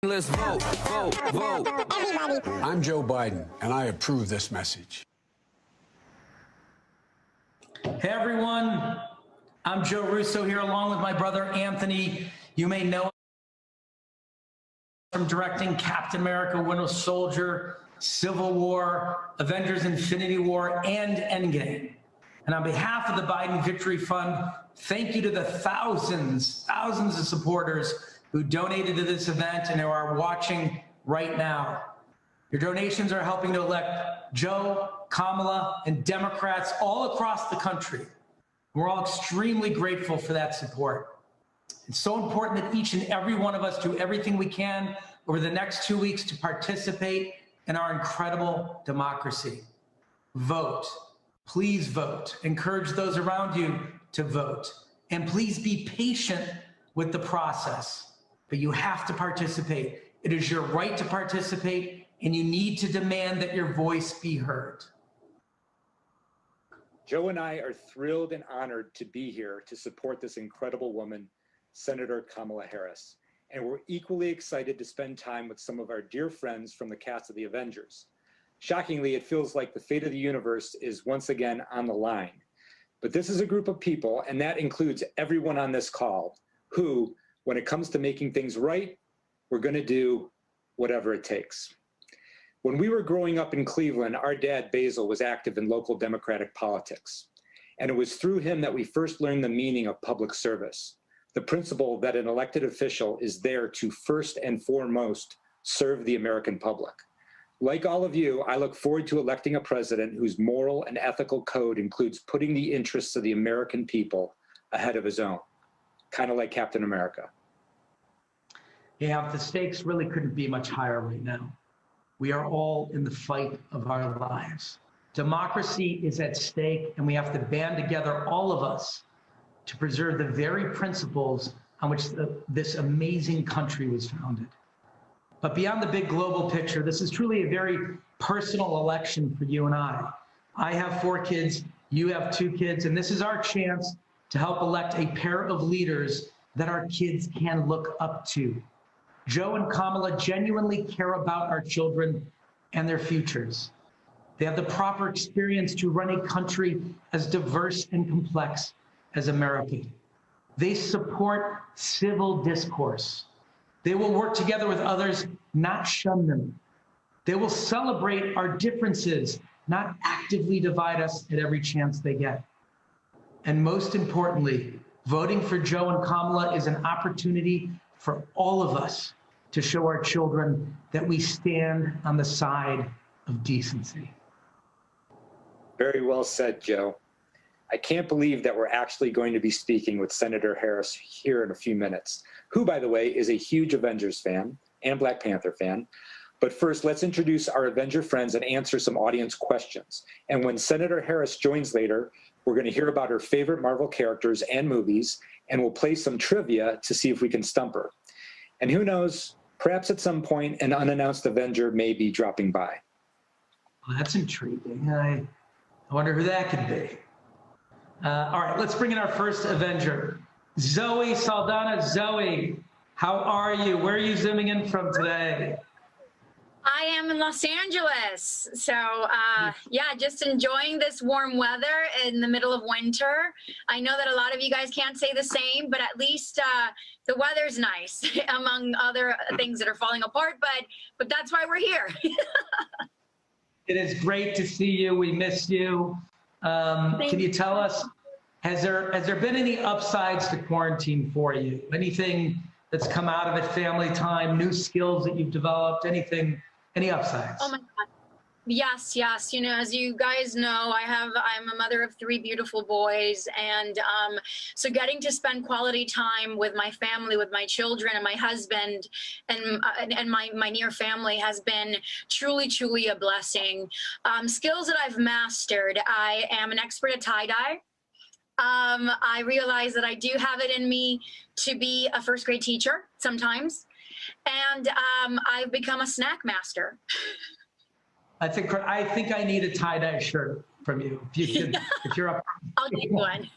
Let's vote, vote, vote. Everybody. I'm Joe Biden, and I approve this message. Hey, everyone. I'm Joe Russo here along with my brother, Anthony. You may know from directing Captain America, Winter Soldier, Civil War, Avengers, Infinity War, and Endgame. And on behalf of the Biden Victory Fund, thank you to the thousands of supporters who donated to this event and who are watching right now. Your donations are helping to elect Joe, Kamala, and Democrats all across the country. We're all extremely grateful for that support. It's so important that each and every one of us do everything we can over the next 2 weeks to participate in our incredible democracy. Vote. Please vote. Encourage those around you to vote. And please be patient with the process. But you have to participate. It is your right to participate, and you need to demand that your voice be heard. Joe and I are thrilled and honored to be here to support this incredible woman, Senator Kamala Harris. And we're equally excited to spend time with some of our dear friends from the cast of the Avengers. Shockingly, it feels like the fate of the universe is once again on the line. But this is a group of people, and that includes everyone on this call, who, when it comes to making things right, we're going to do whatever it takes. When we were growing up in Cleveland, our dad, Basil, was active in local Democratic politics. And it was through him that we first learned the meaning of public service, the principle that an elected official is there to first and foremost serve the American public. Like all of you, I look forward to electing a president whose moral and ethical code includes putting the interests of the American people ahead of his own, kind of like Captain America. Yeah, the stakes really couldn't be much higher right now. We are all in the fight of our lives. Democracy is at stake, and we have to band together, all of us, to preserve the very principles on which this amazing country was founded. But beyond the big global picture, this is truly a very personal election for you and I. I have 4 kids, you have 2 kids, and this is our chance to help elect a pair of leaders that our kids can look up to. Joe and Kamala genuinely care about our children and their futures. They have the proper experience to run a country as diverse and complex as America. They support civil discourse. They will work together with others, not shun them. They will celebrate our differences, not actively divide us at every chance they get. And most importantly, voting for Joe and Kamala is an opportunity for all of us to show our children that we stand on the side of decency. Very well said, Joe. I can't believe that we're actually going to be speaking with Senator Harris here in a few minutes, who, by the way, is a huge Avengers fan and Black Panther fan. But first, let's introduce our Avenger friends and answer some audience questions. And when Senator Harris joins later, we're going to hear about her favorite Marvel characters and movies, and we'll play some trivia to see if we can stump her. And who knows, perhaps at some point, an unannounced Avenger may be dropping by. Well, that's intriguing. I wonder who that could be. All right, let's bring in our first Avenger. Zoe Saldana. Zoe, how are you? Where are you zooming in from today? I am in Los Angeles. So, yeah, just enjoying this warm weather in the middle of winter. I know that a lot of you guys can't say the same, but at least the weather's nice, among other things that are falling apart, but that's why we're here. It is great to see you. We miss you. Can you tell us, has there been any upsides to quarantine for you? Anything that's come out of it, family time, new skills that you've developed, anything, any upsides? Oh my God. Yes, yes. You know, as you guys know, I'm a mother of 3 beautiful boys. And so getting to spend quality time with my family, with my children and my husband and my near family has been truly, truly a blessing. Skills that I've mastered. I am an expert at tie-dye. I realize that I do have it in me to be a first grade teacher sometimes. And I've become a snack master. I think I need a tie-dye shirt from you. If you could, if you're up. I'll get one.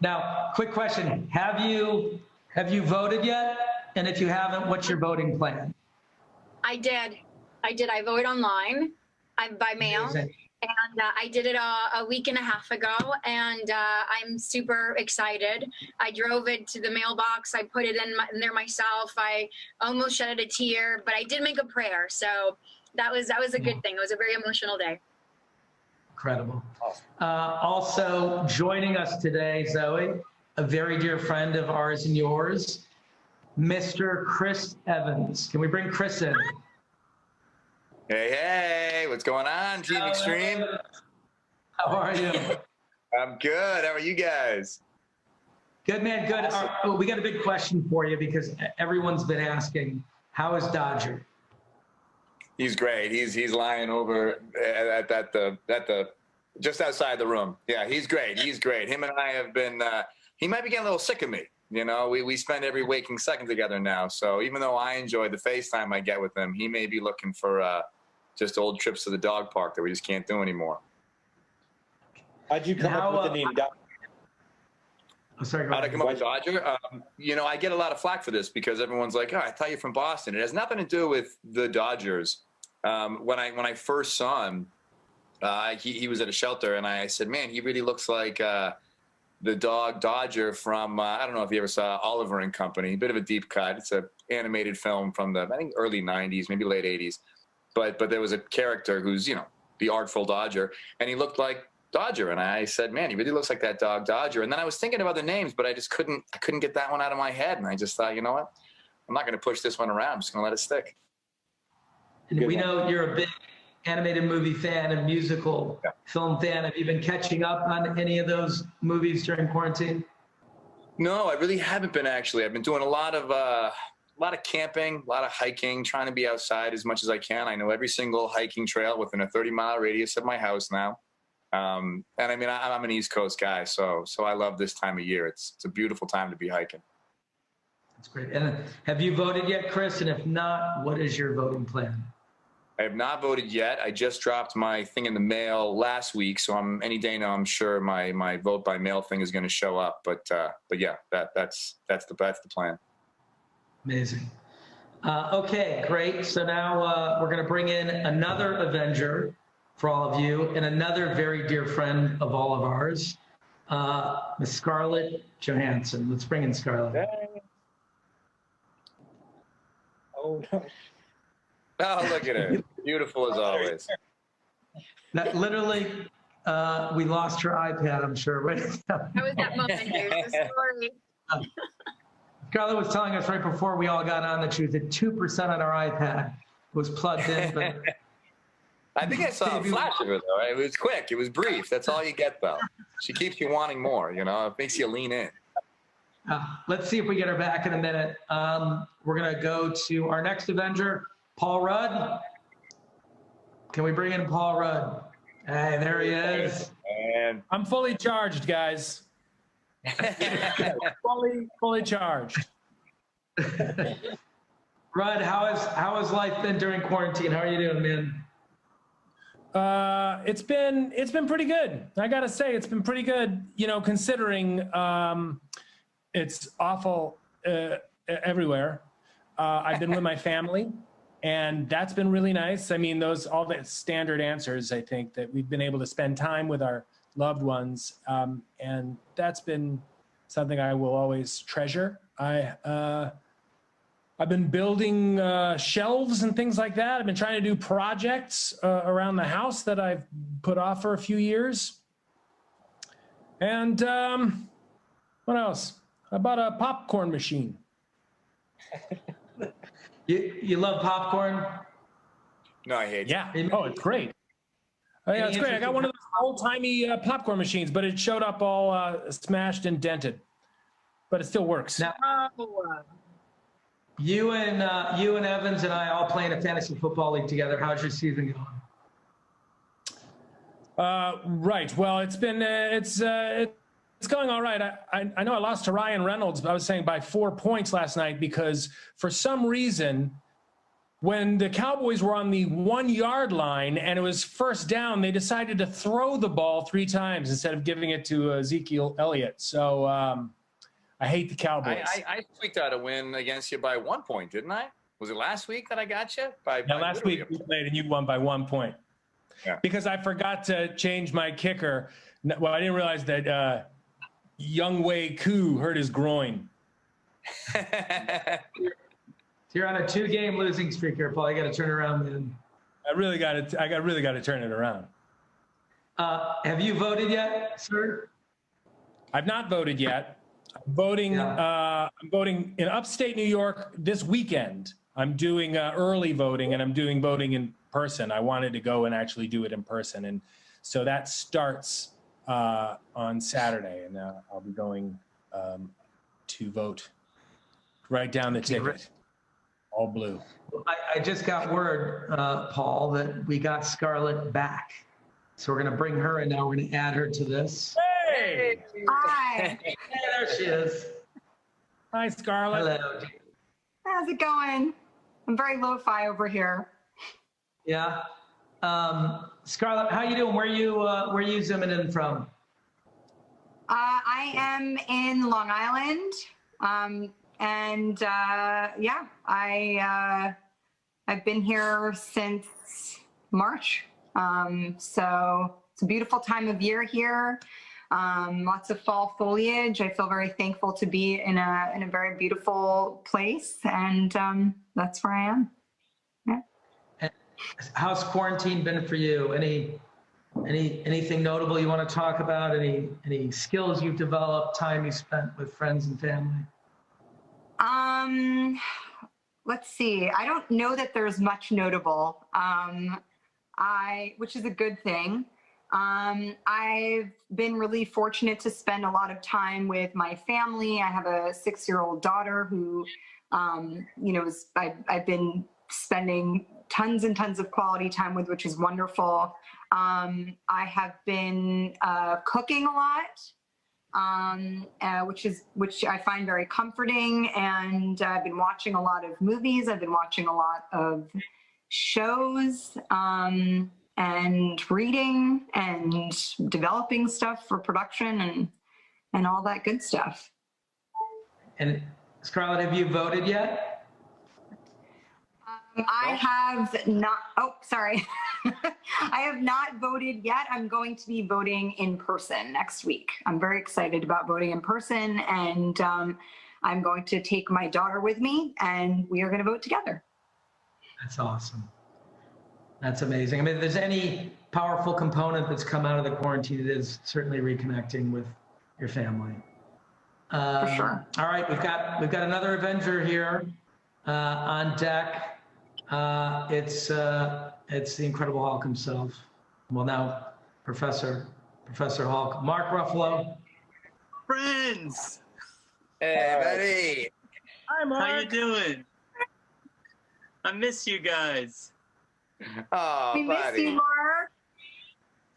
Now, quick question: Have you voted yet? And if you haven't, what's your voting plan? I did. I voted online. By mail. Amazing. And I did it a week and a half ago, and I'm super excited. I drove it to the mailbox. I put it in there myself. I almost shed a tear, but I did make a prayer. So that was a good thing. It was a very emotional day. Incredible. Also joining us today, Zoe, a very dear friend of ours and yours, Mr. Chris Evans. Can we bring Chris in? Hey, what's going on, Team Extreme? How are you? I'm good. How are you guys? Good, man, good. Awesome. We got a big question for you because everyone's been asking, how is Dodger? He's great. He's lying over at the just outside the room. Yeah, he's great. He's great. Him and I have been. He might be getting a little sick of me. You know, we spend every waking second together now. So even though I enjoy the FaceTime I get with him, he may be looking for just old trips to the dog park that we just can't do anymore. How'd you come up with the name Dodger? Oh, sorry, How'd I come up with Dodger? You know, I get a lot of flack for this because everyone's like, "Oh, I thought you're from Boston." It has nothing to do with the Dodgers. When I first saw him, he was at a shelter, and I said, "Man, he really looks like the dog Dodger from I don't know if you ever saw Oliver and Company. A bit of a deep cut. It's an animated film from the I think early '90s, maybe late '80s." But there was a character who's, you know, the artful Dodger, and he looked like Dodger. And I said, man, he really looks like that dog Dodger. And then I was thinking of other names, but I just couldn't get that one out of my head. And I just thought, you know what? I'm not going to push this one around. I'm just going to let it stick. And we know you're a big animated movie fan and musical film fan. Have you been catching up on any of those movies during quarantine? No, I really haven't been, actually. I've been doing a lot of camping, a lot of hiking, trying to be outside as much as I can. I know every single hiking trail within a 30-mile radius of my house now. And I mean, I'm an East Coast guy, so I love this time of year. It's a beautiful time to be hiking. That's great. And have you voted yet, Chris? And if not, what is your voting plan? I have not voted yet. I just dropped my thing in the mail last week, so any day now I'm sure my vote by mail thing is going to show up. But yeah, that's the plan. Amazing. Okay, great. So now we're going to bring in another Avenger for all of you and another very dear friend of all of ours, Miss Scarlett Johansson. Let's bring in Scarlett. Hey. Oh, no. Oh, look at her. Beautiful as always. That literally, we lost her iPad, I'm sure. Right? That was that moment. Here's the story. Scarlett was telling us right before we all got on that she was at 2% on our iPad. It was plugged in, but I think I saw a flash of it, though. It was quick. It was brief. That's all you get, though. She keeps you wanting more, you know? It makes you lean in. Let's see if we get her back in a minute. We're going to go to our next Avenger, Paul Rudd. Can we bring in Paul Rudd? Hey, there he is. And I'm fully charged, guys. fully charged. Rudd, how has life been during quarantine? How are you doing, man? It's been pretty good. I gotta say, it's been pretty good. You know, considering it's awful everywhere. I've been with my family, and that's been really nice. I mean, all the standard answers. I think that we've been able to spend time with our loved ones, and that's been something I will always treasure. I've been building shelves and things like that. I've been trying to do projects around the house that I've put off for a few years. And what else? I bought a popcorn machine. You love popcorn? no, I hate Yeah. Oh, it's great. Oh, yeah, it's great. I got one of those old-timey popcorn machines, but it showed up all smashed and dented. But it still works. Now, you and Evans and I all play in a fantasy football league together. How's your season going? Right. Well, it's been it's going all right. I know I lost to Ryan Reynolds, but I was saying by 4 points last night because for some reason, when the Cowboys were on the 1 yard line and it was first down, they decided to throw the ball 3 times instead of giving it to Ezekiel Elliott. So I hate the Cowboys. I squeaked out a win against you by 1 point, didn't I? Was it last week that I got you? Now, last week we played and you won by 1 point. Yeah. Because I forgot to change my kicker. Well, I didn't realize that Young Wei Koo hurt his groin. You're on a 2-game losing streak here, Paul. You got to turn around, man. I really got to turn it around. Have you voted yet, sir? I've not voted yet. I'm voting. I'm voting in upstate New York this weekend. I'm doing early voting, and I'm doing voting in person. I wanted to go and actually do it in person, and so that starts on Saturday, and I'll be going to vote. Write down the ticket. All blue. I just got word, Paul, that we got Scarlett back. So we're going to bring her in now. We're going to add her to this. Hey! Hi. Hey, there she is. Hi, Scarlett. Hello. How's it going? I'm very lo-fi over here. Yeah. Scarlett, how you doing? Where you zooming in from? I am in Long Island. Yeah, I've been here since March. So it's a beautiful time of year here. Lots of fall foliage. I feel very thankful to be in a very beautiful place, and that's where I am. Yeah. And how's quarantine been for you? Anything notable you want to talk about? Any skills you've developed? Time you spent with friends and family? Let's see. I don't know that there's much notable. Which is a good thing. I've been really fortunate to spend a lot of time with my family. I have a 6-year-old daughter who, I've been spending tons and tons of quality time with, which is wonderful. I have been cooking a lot, which I find very comforting. And I've been watching a lot of movies. I've been watching a lot of shows, and reading and developing stuff for production and all that good stuff. And Scarlett, have you voted yet? I have not. Oh, sorry. I have not voted yet. I'm going to be voting in person next week. I'm very excited about voting in person, and I'm going to take my daughter with me, and we are going to vote together. That's awesome. That's amazing. I mean, if there's any powerful component that's come out of the quarantine, it is certainly reconnecting with your family. For sure. All right, we've got another Avenger here on deck. It's the Incredible Hulk himself. Well, now Professor Hulk, Mark Ruffalo. Friends. Hey, buddy. Hi, Mark. How you doing? I miss you guys. Oh, We miss buddy. you, Mark.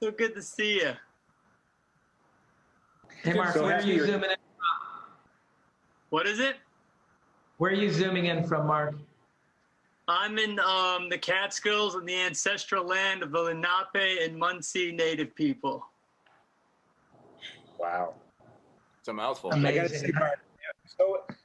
So good to see you. Hey, Mark, So where are happy you you're- zooming in? What is it? Where are you zooming in from, Mark? I'm in the Catskills in the ancestral land of the Lenape and Munsee Native people. Wow. It's a mouthful. Amazing. I gotta say, Mark,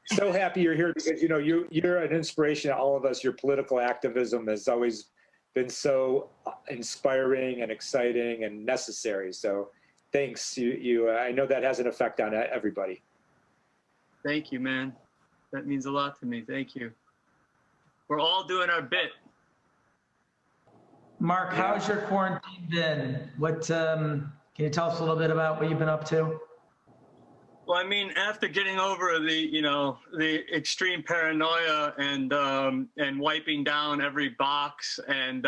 so happy you're here because you're an inspiration to all of us. Your political activism has always been so inspiring and exciting and necessary. So thanks. I know that has an effect on everybody. Thank you, man. That means a lot to me. Thank you. We're all doing our bit. Mark, how's your quarantine been? What can you tell us a little bit about what you've been up to? Well, I mean, after getting over the extreme paranoia and wiping down every box and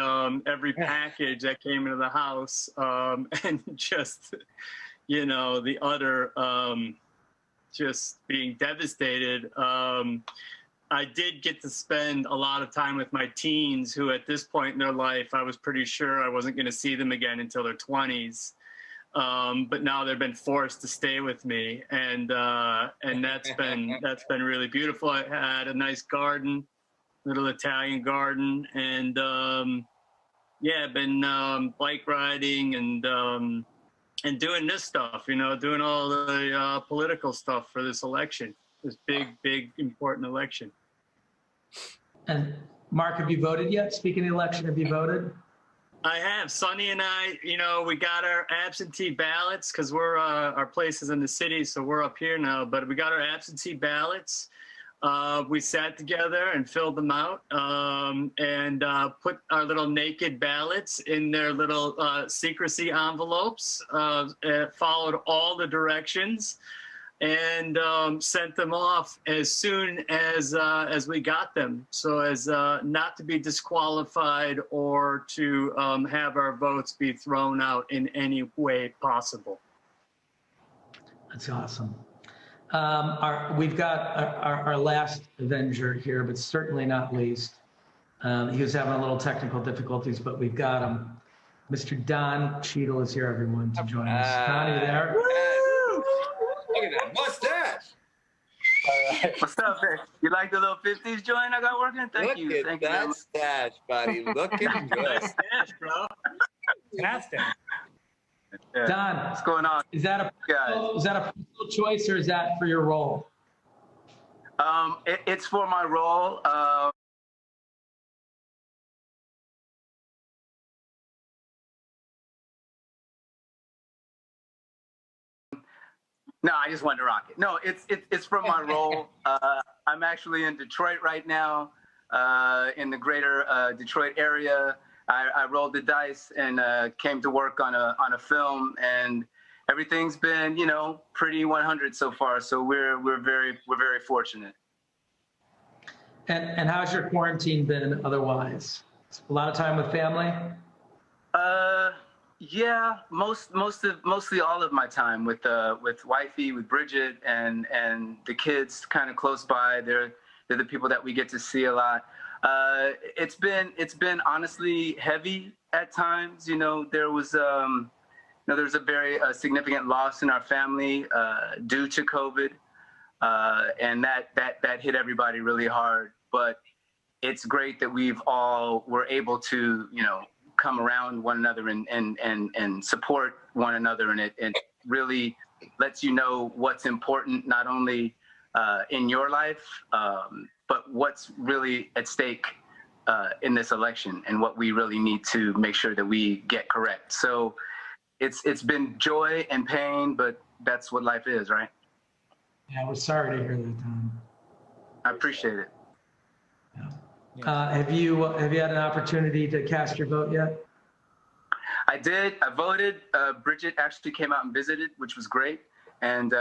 every package that came into the house, and just, the utter just being devastated, I did get to spend a lot of time with my teens who at this point in their life, I was pretty sure I wasn't going to see them again until their 20s. But now they've been forced to stay with me, and that's been really beautiful. I had a nice garden, little Italian garden, and I've been bike riding and doing this stuff, you know, doing all the political stuff for this election, this big, important election. And Mark, have you voted yet? Speaking of the election, have you voted? I have. Sonny and I, you know, we got our absentee ballots because we're our place is in the city, so we're up here now. But we got our absentee ballots. We sat together and filled them out and put our little naked ballots in their little secrecy envelopes. Followed all the directions and sent them off as soon as we got them, so as not to be disqualified or to have our votes be thrown out in any way possible. That's awesome. We've got our last Avenger here, but certainly not least. He was having a little technical difficulties, but we've got him. Mr. Don Cheadle is here, everyone, to join us. Don, are you there? Look at that mustache. What's up, man? You like the little 50s joint I got working? Thank you. Look at that stash, buddy. Looking good. Yes, bro. Fantastic. Yeah. Don, What's going on? is that a personal choice or is that for your role? It's for my role. No, I just wanted to rock it. No, it's from my role. I'm actually in Detroit right now, in the greater Detroit area. I rolled the dice and came to work on a film, and everything's been, you know, pretty 100 so far. So we're very fortunate. And how's your quarantine been otherwise? A lot of time with family? Yeah, mostly all of my time with wifey, with Bridget, and the kids kind of close by. They're the people that we get to see a lot. It's been honestly heavy at times. You know, there was a very significant loss in our family due to COVID, and that hit everybody really hard. But it's great that we're able to, you know, come around one another and support one another, and it really lets you know what's important, not only in your life, but what's really at stake in this election, and what we really need to make sure that we get correct. So it's been joy and pain, but that's what life is, right? Yeah, we're sorry to hear that, Don. I appreciate it. Have you had an opportunity to cast your vote yet? I did. I voted. Bridget actually came out and visited, which was great. And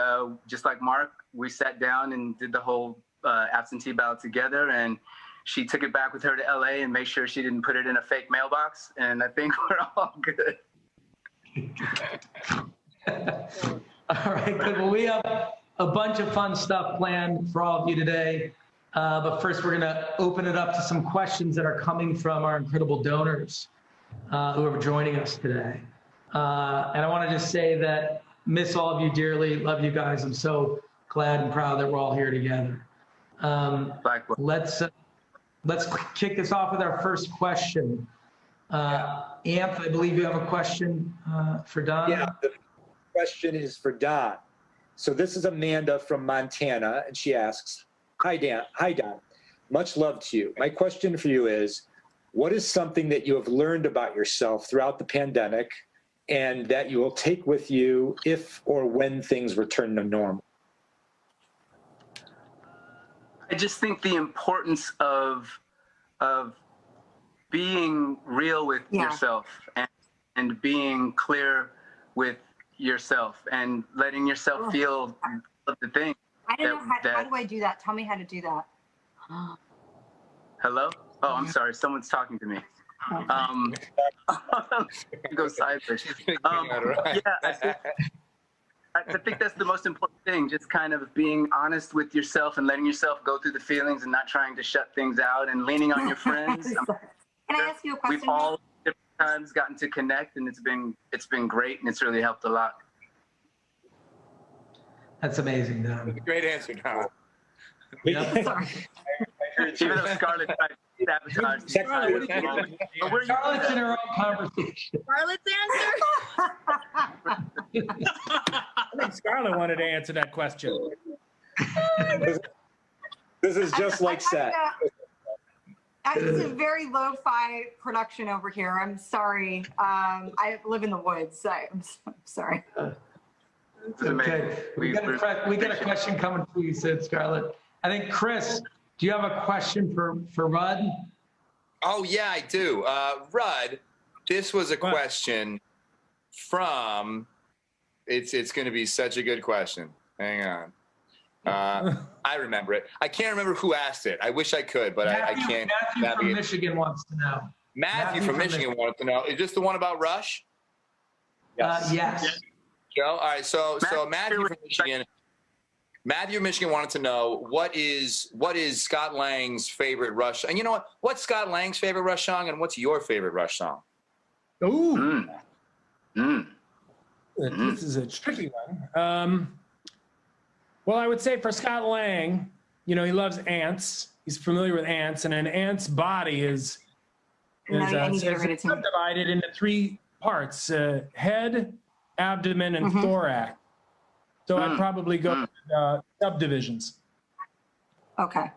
just like Mark, we sat down and did the whole absentee ballot together. And she took it back with her to LA and made sure she didn't put it in a fake mailbox. And I think we're all good. All right, good. Well, we have a bunch of fun stuff planned for all of you today. But first, we're going to open it up to some questions that are coming from our incredible donors who are joining us today. And I want to just say that miss all of you dearly. Love you guys. I'm so glad and proud that we're all here together. Let's kick this off with our first question. Anth, I believe you have a question for Don. Yeah, the question is for Don. So this is Amanda from Montana, and she asks, Hi, Don. Much love to you. My question for you is, what is something that you have learned about yourself throughout the pandemic and that you will take with you if or when things return to normal? I just think the importance of being real with yourself and being clear with yourself and letting yourself feel the things. I don't know. How do I do that? Tell me how to do that. Hello? Oh, I'm sorry. Someone's talking to me. Go sideways. Yeah, I think that's the most important thing. Just kind of being honest with yourself and letting yourself go through the feelings and not trying to shut things out and leaning on your friends. Can I ask you a question? We've all different times gotten to connect, and it's been great, and it's really helped a lot. That's amazing, Don. Great answer, Don. Yep. Sorry. Even though Scarlett Sabotage. Scarlett's in her own conversation. Scarlett's answer? I think Scarlett wanted to answer that question. This is just like set. It's a very lo-fi production over here. I'm sorry. I live in the woods. I'm sorry. Okay, we got a question coming for you, Sid, Scarlett. I think, Chris, do you have a question for Rudd? Oh, yeah, I do. Rudd, this was a question from, it's going to be such a good question. Hang on. I remember it. I can't remember who asked it. I wish I could, but I can't. Matthew from Michigan wants to know. Matthew from Michigan wanted to know. Is this the one about Rush? Yes. Joe? All right, so Matthew from Michigan. Matthew from Michigan wanted to know what is Scott Lang's favorite Rush, and you know what? What's Scott Lang's favorite Rush song, and what's your favorite Rush song? Ooh. This is a tricky one. Well, I would say for Scott Lang, he loves ants. He's familiar with ants, and an ant's body is subdivided into 3 parts: head, abdomen, and thorax. So I'd probably go with subdivisions. Okay.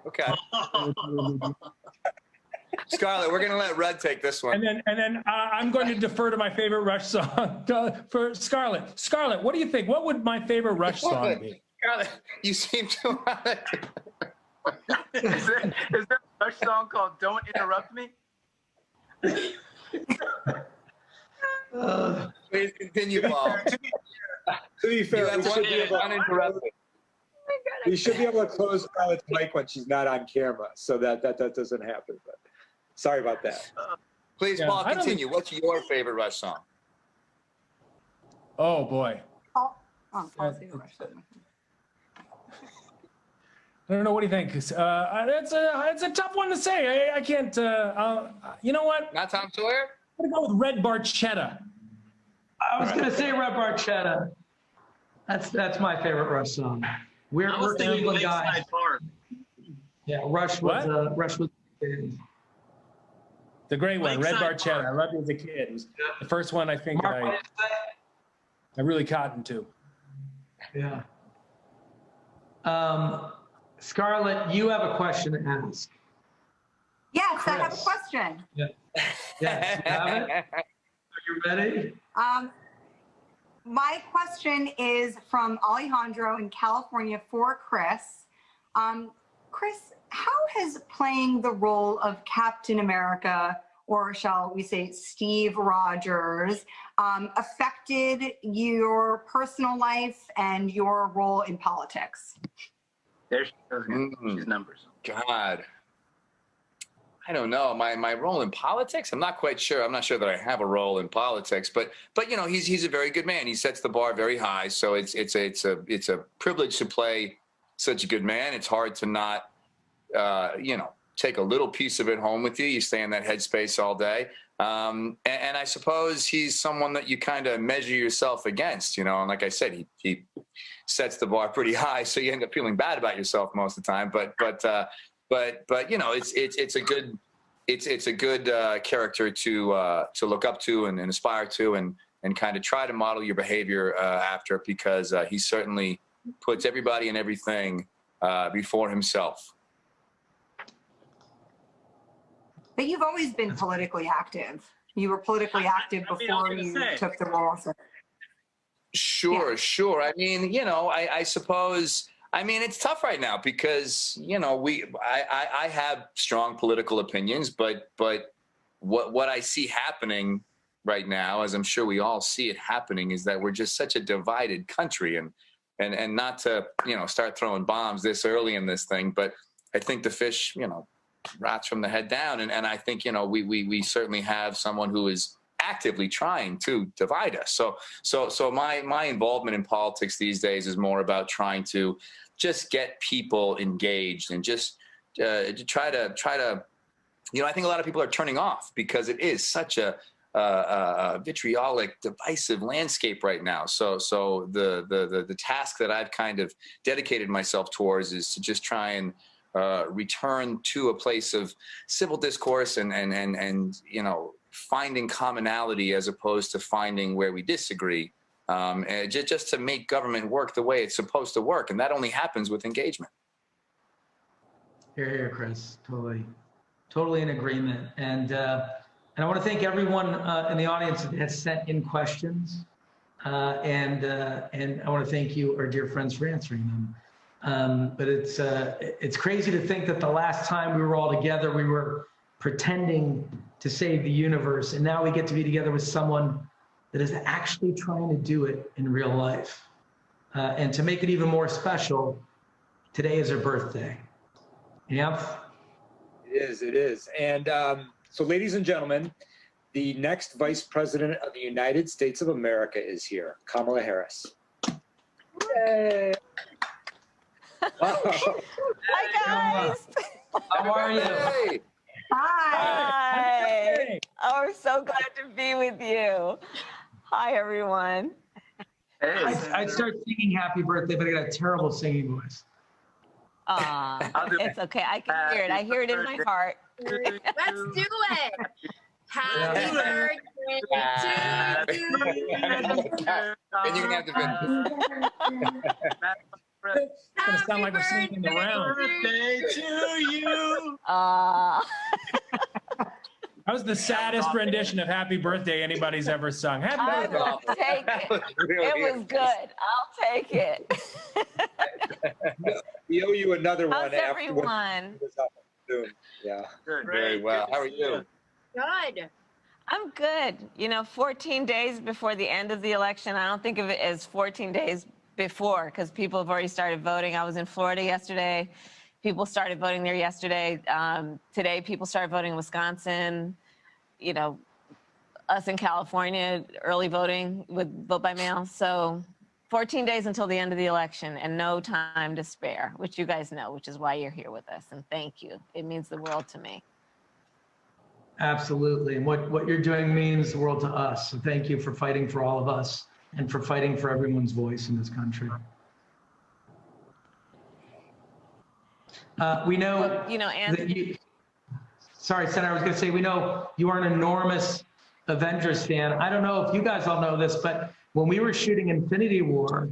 Scarlett, we're going to let Rudd take this one. And then I'm going to defer to my favorite Rush song for Scarlett. Scarlett, what do you think? What would my favorite Rush song be? Scarlett, you seem to want it. Is there a Rush song called "Don't Interrupt Me"? Please continue, Paul. To be fair, we should be able to close Scarlett's mic when she's not on camera, so that doesn't happen. But sorry about that. Please, Paul, continue. What's your favorite Rush song? Oh boy. Paul's favorite Rush song. I don't know. What do you think? It's a tough one to say. I can't. You know what? Not Tom Sawyer? I'm gonna go with Red Barchetta. I was gonna say Red Barchetta. That's my favorite Rush song. We're Cleveland guys. Yeah, Rush was the great one, Red Lakeside Barchetta. Park. I loved it as a kid. It was the first one I think I really cottoned to. Yeah. Scarlett, you have a question to ask. Yes, Chris. I have a question. Yeah. Yes, you have it? Are you ready? My question is from Alejandro in California for Chris. Chris, how has playing the role of Captain America, or shall we say Steve Rogers, affected your personal life and your role in politics? There she goes again. She's numbers. God. I don't know. My role in politics? I'm not quite sure. I'm not sure that I have a role in politics, but he's a very good man. He sets the bar very high. So it's a privilege to play such a good man. It's hard to not take a little piece of it home with you. You stay in that headspace all day. And I suppose he's someone that you kind of measure yourself against, and like I said, he sets the bar pretty high. So you end up feeling bad about yourself most of the time. But it's a good character to look up to and aspire to and kind of try to model your behavior after, because he certainly puts everybody and everything before himself. But you've always been politically active. You were politically active before you took the role. So. Sure. I mean, I suppose. I mean, it's tough right now because, I have strong political opinions, but what I see happening right now, as I'm sure we all see it happening, is that we're just such a divided country, and not to, start throwing bombs this early in this thing, but I think the fish, rots from the head down. And I think, we certainly have someone who is actively trying to divide us. So my involvement in politics these days is more about trying to just get people engaged and just try to, I think a lot of people are turning off because it is such a vitriolic, divisive landscape right now. So the task that I've kind of dedicated myself towards is to just try and return to a place of civil discourse and finding commonality as opposed to finding where we disagree, just to make government work the way it's supposed to work. And that only happens with engagement. Here, Chris. Totally in agreement. And I want to thank everyone in the audience that has sent in questions. And I want to thank you, our dear friends, for answering them. But it's crazy to think that the last time we were all together, we were pretending to save the universe. And now we get to be together with someone that is actually trying to do it in real life. And to make it even more special, today is her birthday. Yeah. It is. And so, ladies and gentlemen, the next Vice President of the United States of America is here, Kamala Harris. Yay! Hi, guys. How are you? Hey. Hi. Oh, we're so glad to be with you. Hi, everyone. Hey. I'd start singing happy birthday, but I got a terrible singing voice. It's okay. I can hear it. I hear it in my heart. Let's do it. Happy birthday to you. And you can have the It's gonna sound like we're singing in the round. Birthday to you. That was the saddest rendition of Happy Birthday anybody's ever sung. Happy I birthday. will take it. It was good. I'll take it. We owe you another one How's after everyone? this up soon. Yeah. Very well. How are you? Good. I'm good. 14 days before the end of the election, I don't think of it as 14 days before because people have already started voting. I was in Florida yesterday. People started voting there yesterday. Today, people started voting in Wisconsin. Us in California, early voting with vote by mail. So 14 days until the end of the election and no time to spare, which you guys know, which is why you're here with us. And thank you. It means the world to me. Absolutely. And what you're doing means the world to us. So thank you for fighting for all of us and for fighting for everyone's voice in this country. We know, Anthony. Sorry, Senator, I was going to say, we know you are an enormous Avengers fan. I don't know if you guys all know this, but when we were shooting Infinity War,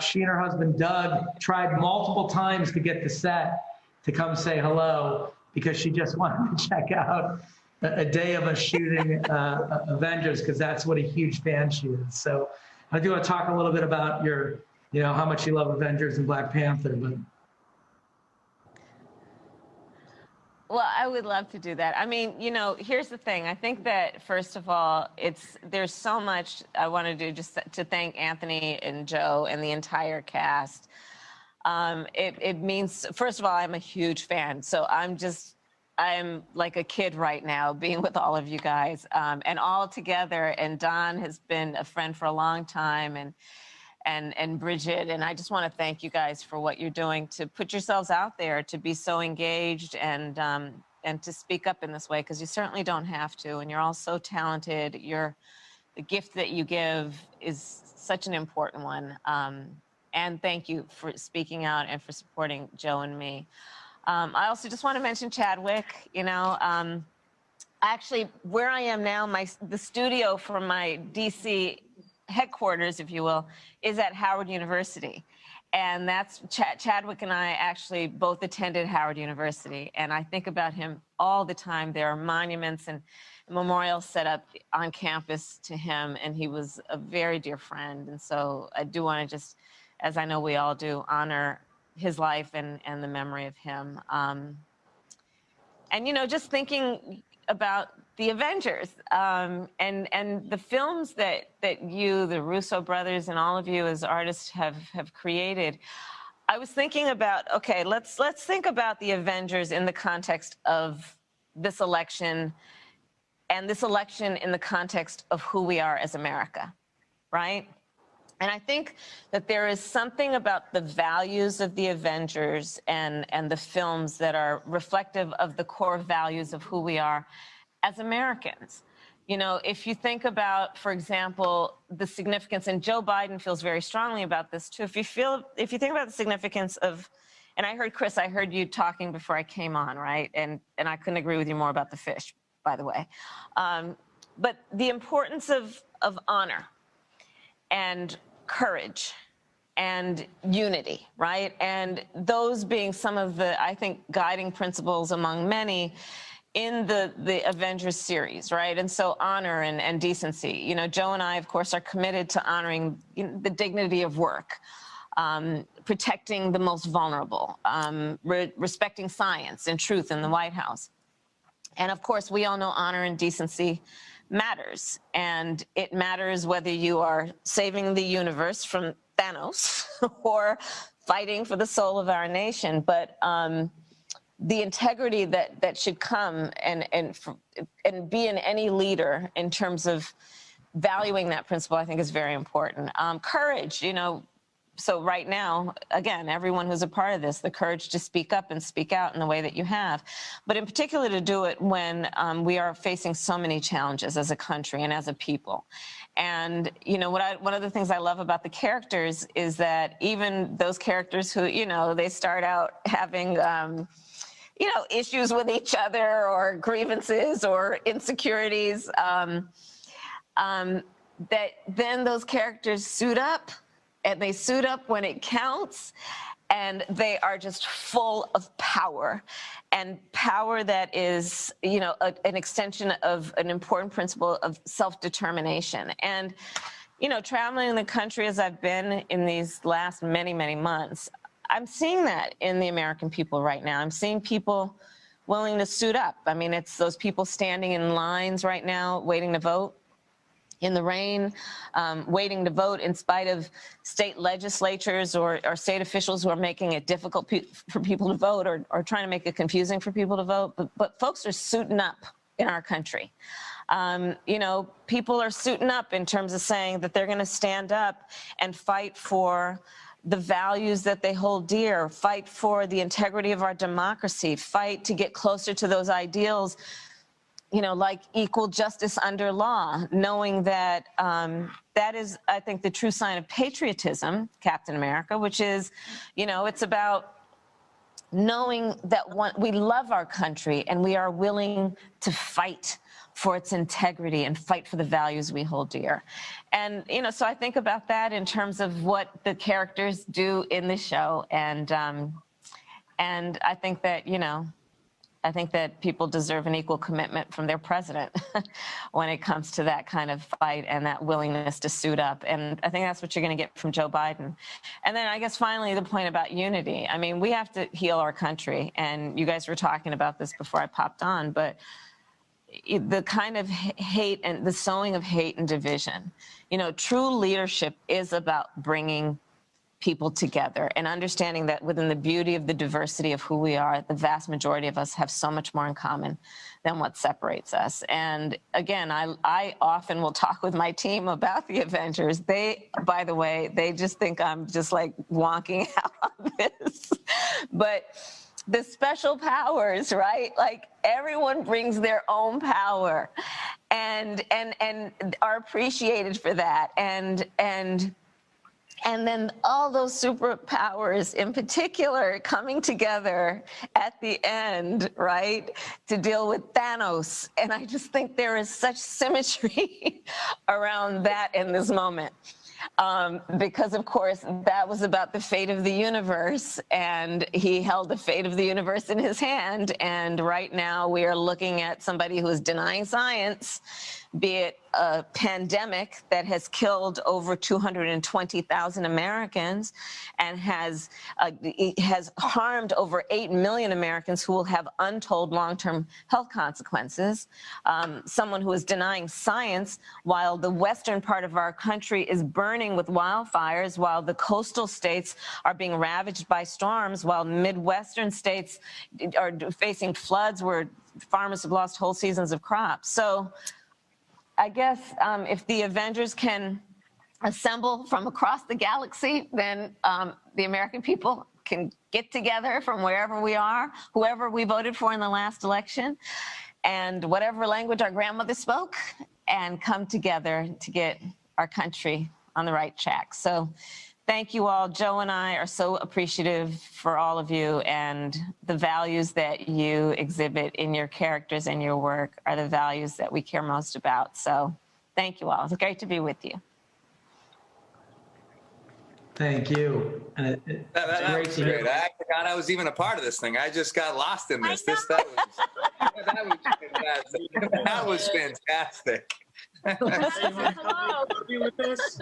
she and her husband, Doug, tried multiple times to get the set to come say hello because she just wanted to check out a day of us shooting Avengers because that's what a huge fan she is. So I do want to talk a little bit about your, how much you love Avengers and Black Panther, but. Well, I would love to do that. I mean, here's the thing. I think that, first of all, there's so much I want to do just to thank Anthony and Joe and the entire cast. It means, first of all, I'm a huge fan. So I'm like a kid right now being with all of you guys and all together. And Don has been a friend for a long time and Bridget, and I just want to thank you guys for what you're doing to put yourselves out there, to be so engaged and to speak up in this way, because you certainly don't have to, and you're all so talented. The gift that you give is such an important one, and thank you for speaking out and for supporting Joe and me. I also just want to mention Chadwick. Actually, where I am now, the studio for my DC headquarters, if you will, is at Howard University. And that's Chadwick and I actually both attended Howard University. And I think about him all the time. There are monuments and memorials set up on campus to him. And he was a very dear friend. And so I do want to just, as I know we all do, honor his life and the memory of him. And, just thinking about the Avengers and the films that you, the Russo brothers, and all of you as artists have created. I was thinking about, okay, let's think about the Avengers in the context of this election, and this election in the context of who we are as America, right? And I think that there is something about the values of the Avengers and the films that are reflective of the core values of who we are as Americans. If you think about, for example, the significance, and Joe Biden feels very strongly about this too. If you think about the significance of And I heard, Chris, I heard you talking before I came on, right? And I couldn't agree with you more about the fish, by the way. But the importance of honor and courage and unity, right? And those being some of the, I think, guiding principles among many in the Avengers series, right? And so honor and decency. You know, Joe and I, of course, are committed to honoring the dignity of work, protecting the most vulnerable, respecting science and truth in the White House. And of course, we all know honor and decency matters. And it matters whether you are saving the universe from Thanos or fighting for the soul of our nation. But the integrity that should come and be in any leader in terms of valuing that principle, I think is very important. Courage, you know, so right now, again, everyone who's a part of this, the courage to speak up and speak out in the way that you have, but in particular to do it when we are facing so many challenges as a country and as a people. And, you know, one of the things I love about the characters is that even those characters who, you know, they start out having, you know, issues with each other or grievances or insecurities, that then those characters suit up. And they suit up when it counts, and they are just full of power, and power that is, you know, an extension of an important principle of self-determination. And, you know, traveling the country as I've been in these last many, many months, I'm seeing that in the American people right now. I'm seeing people willing to suit up. I mean, it's those people standing in lines right now waiting to vote in the rain, waiting to vote in spite of state legislatures or state officials who are making it difficult for people to vote or trying to make it confusing for people to vote. But folks are suiting up in our country. You know, people are suiting up in terms of saying that they're going to stand up and fight for the values that they hold dear, fight for the integrity of our democracy, fight to get closer to those ideals, you know, like equal justice under law, knowing that that is, I think, the true sign of patriotism, Captain America, which is, you know, it's about knowing that we love our country and we are willing to fight for its integrity and fight for the values we hold dear. And, you know, so I think about that in terms of what the characters do in the show. And I think that, you know, I think that people deserve an equal commitment from their president when it comes to that kind of fight and that willingness to suit up. And I think that's what you're going to get from Joe Biden. And then I guess finally the point about unity. I mean, we have to heal our country. And you guys were talking about this before I popped on, but the kind of hate and the sowing of hate and division, you know, true leadership is about bringing people together and understanding that within the beauty of the diversity of who we are, the vast majority of us have so much more in common than what separates us. And again, I often will talk with my team about the Avengers. They, by the way, they just think I'm just like wonking out on this. But the special powers, right? Like everyone brings their own power and are appreciated for that. And then all those superpowers in particular coming together at the end, right, to deal with Thanos. And I just think there is such symmetry around that in this moment. Because, of course, that was about the fate of the universe, and he held the fate of the universe in his hand. And right now we are looking at somebody who is denying science, be it a pandemic that has killed over 220,000 Americans and has harmed over 8 million Americans who will have untold long-term health consequences. Someone who is denying science while the western part of our country is burning with wildfires, while the coastal states are being ravaged by storms, while Midwestern states are facing floods where farmers have lost whole seasons of crops. So I guess if the Avengers can assemble from across the galaxy, then the American people can get together from wherever we are, whoever we voted for in the last election, and whatever language our grandmother spoke, and come together to get our country on the right track. So Thank you all. Joe and I are so appreciative for all of you, and the values that you exhibit in your characters and your work are the values that we care most about. So thank you all. It's great to be with you. Thank you. And it's That great was to great. hear. I forgot I was even a part of this thing. I just got lost in this. That was fantastic. Hello. With this?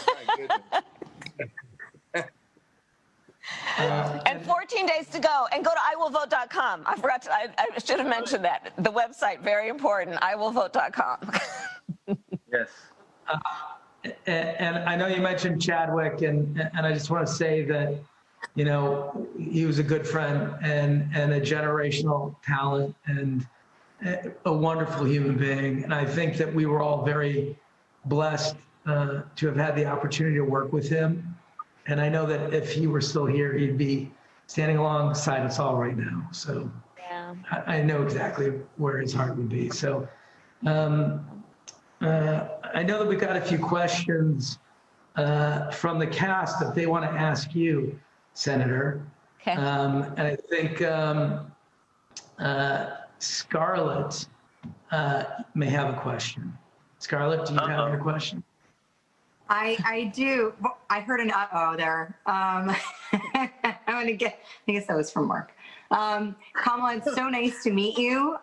My goodness. And 14 days to go. And go to iwillvote.com. I forgot to, I should have mentioned that. The website, very important, iwillvote.com. Yes. And I know you mentioned Chadwick, and I just want to say that, you know, he was a good friend and a generational talent and a wonderful human being. And I think that we were all very blessed to have had the opportunity to work with him. And I know that if he were still here, he'd be standing alongside us all right now. So Yeah. I know exactly where his heart would be. So I know that we've got a few questions from the cast that they want to ask you, Senator. Okay. And I think Scarlett may have a question. Scarlett, do you have your question? I do. I heard an uh-oh there. I'm gonna get, I guess that was from Mark. Kamala, it's so nice to meet you.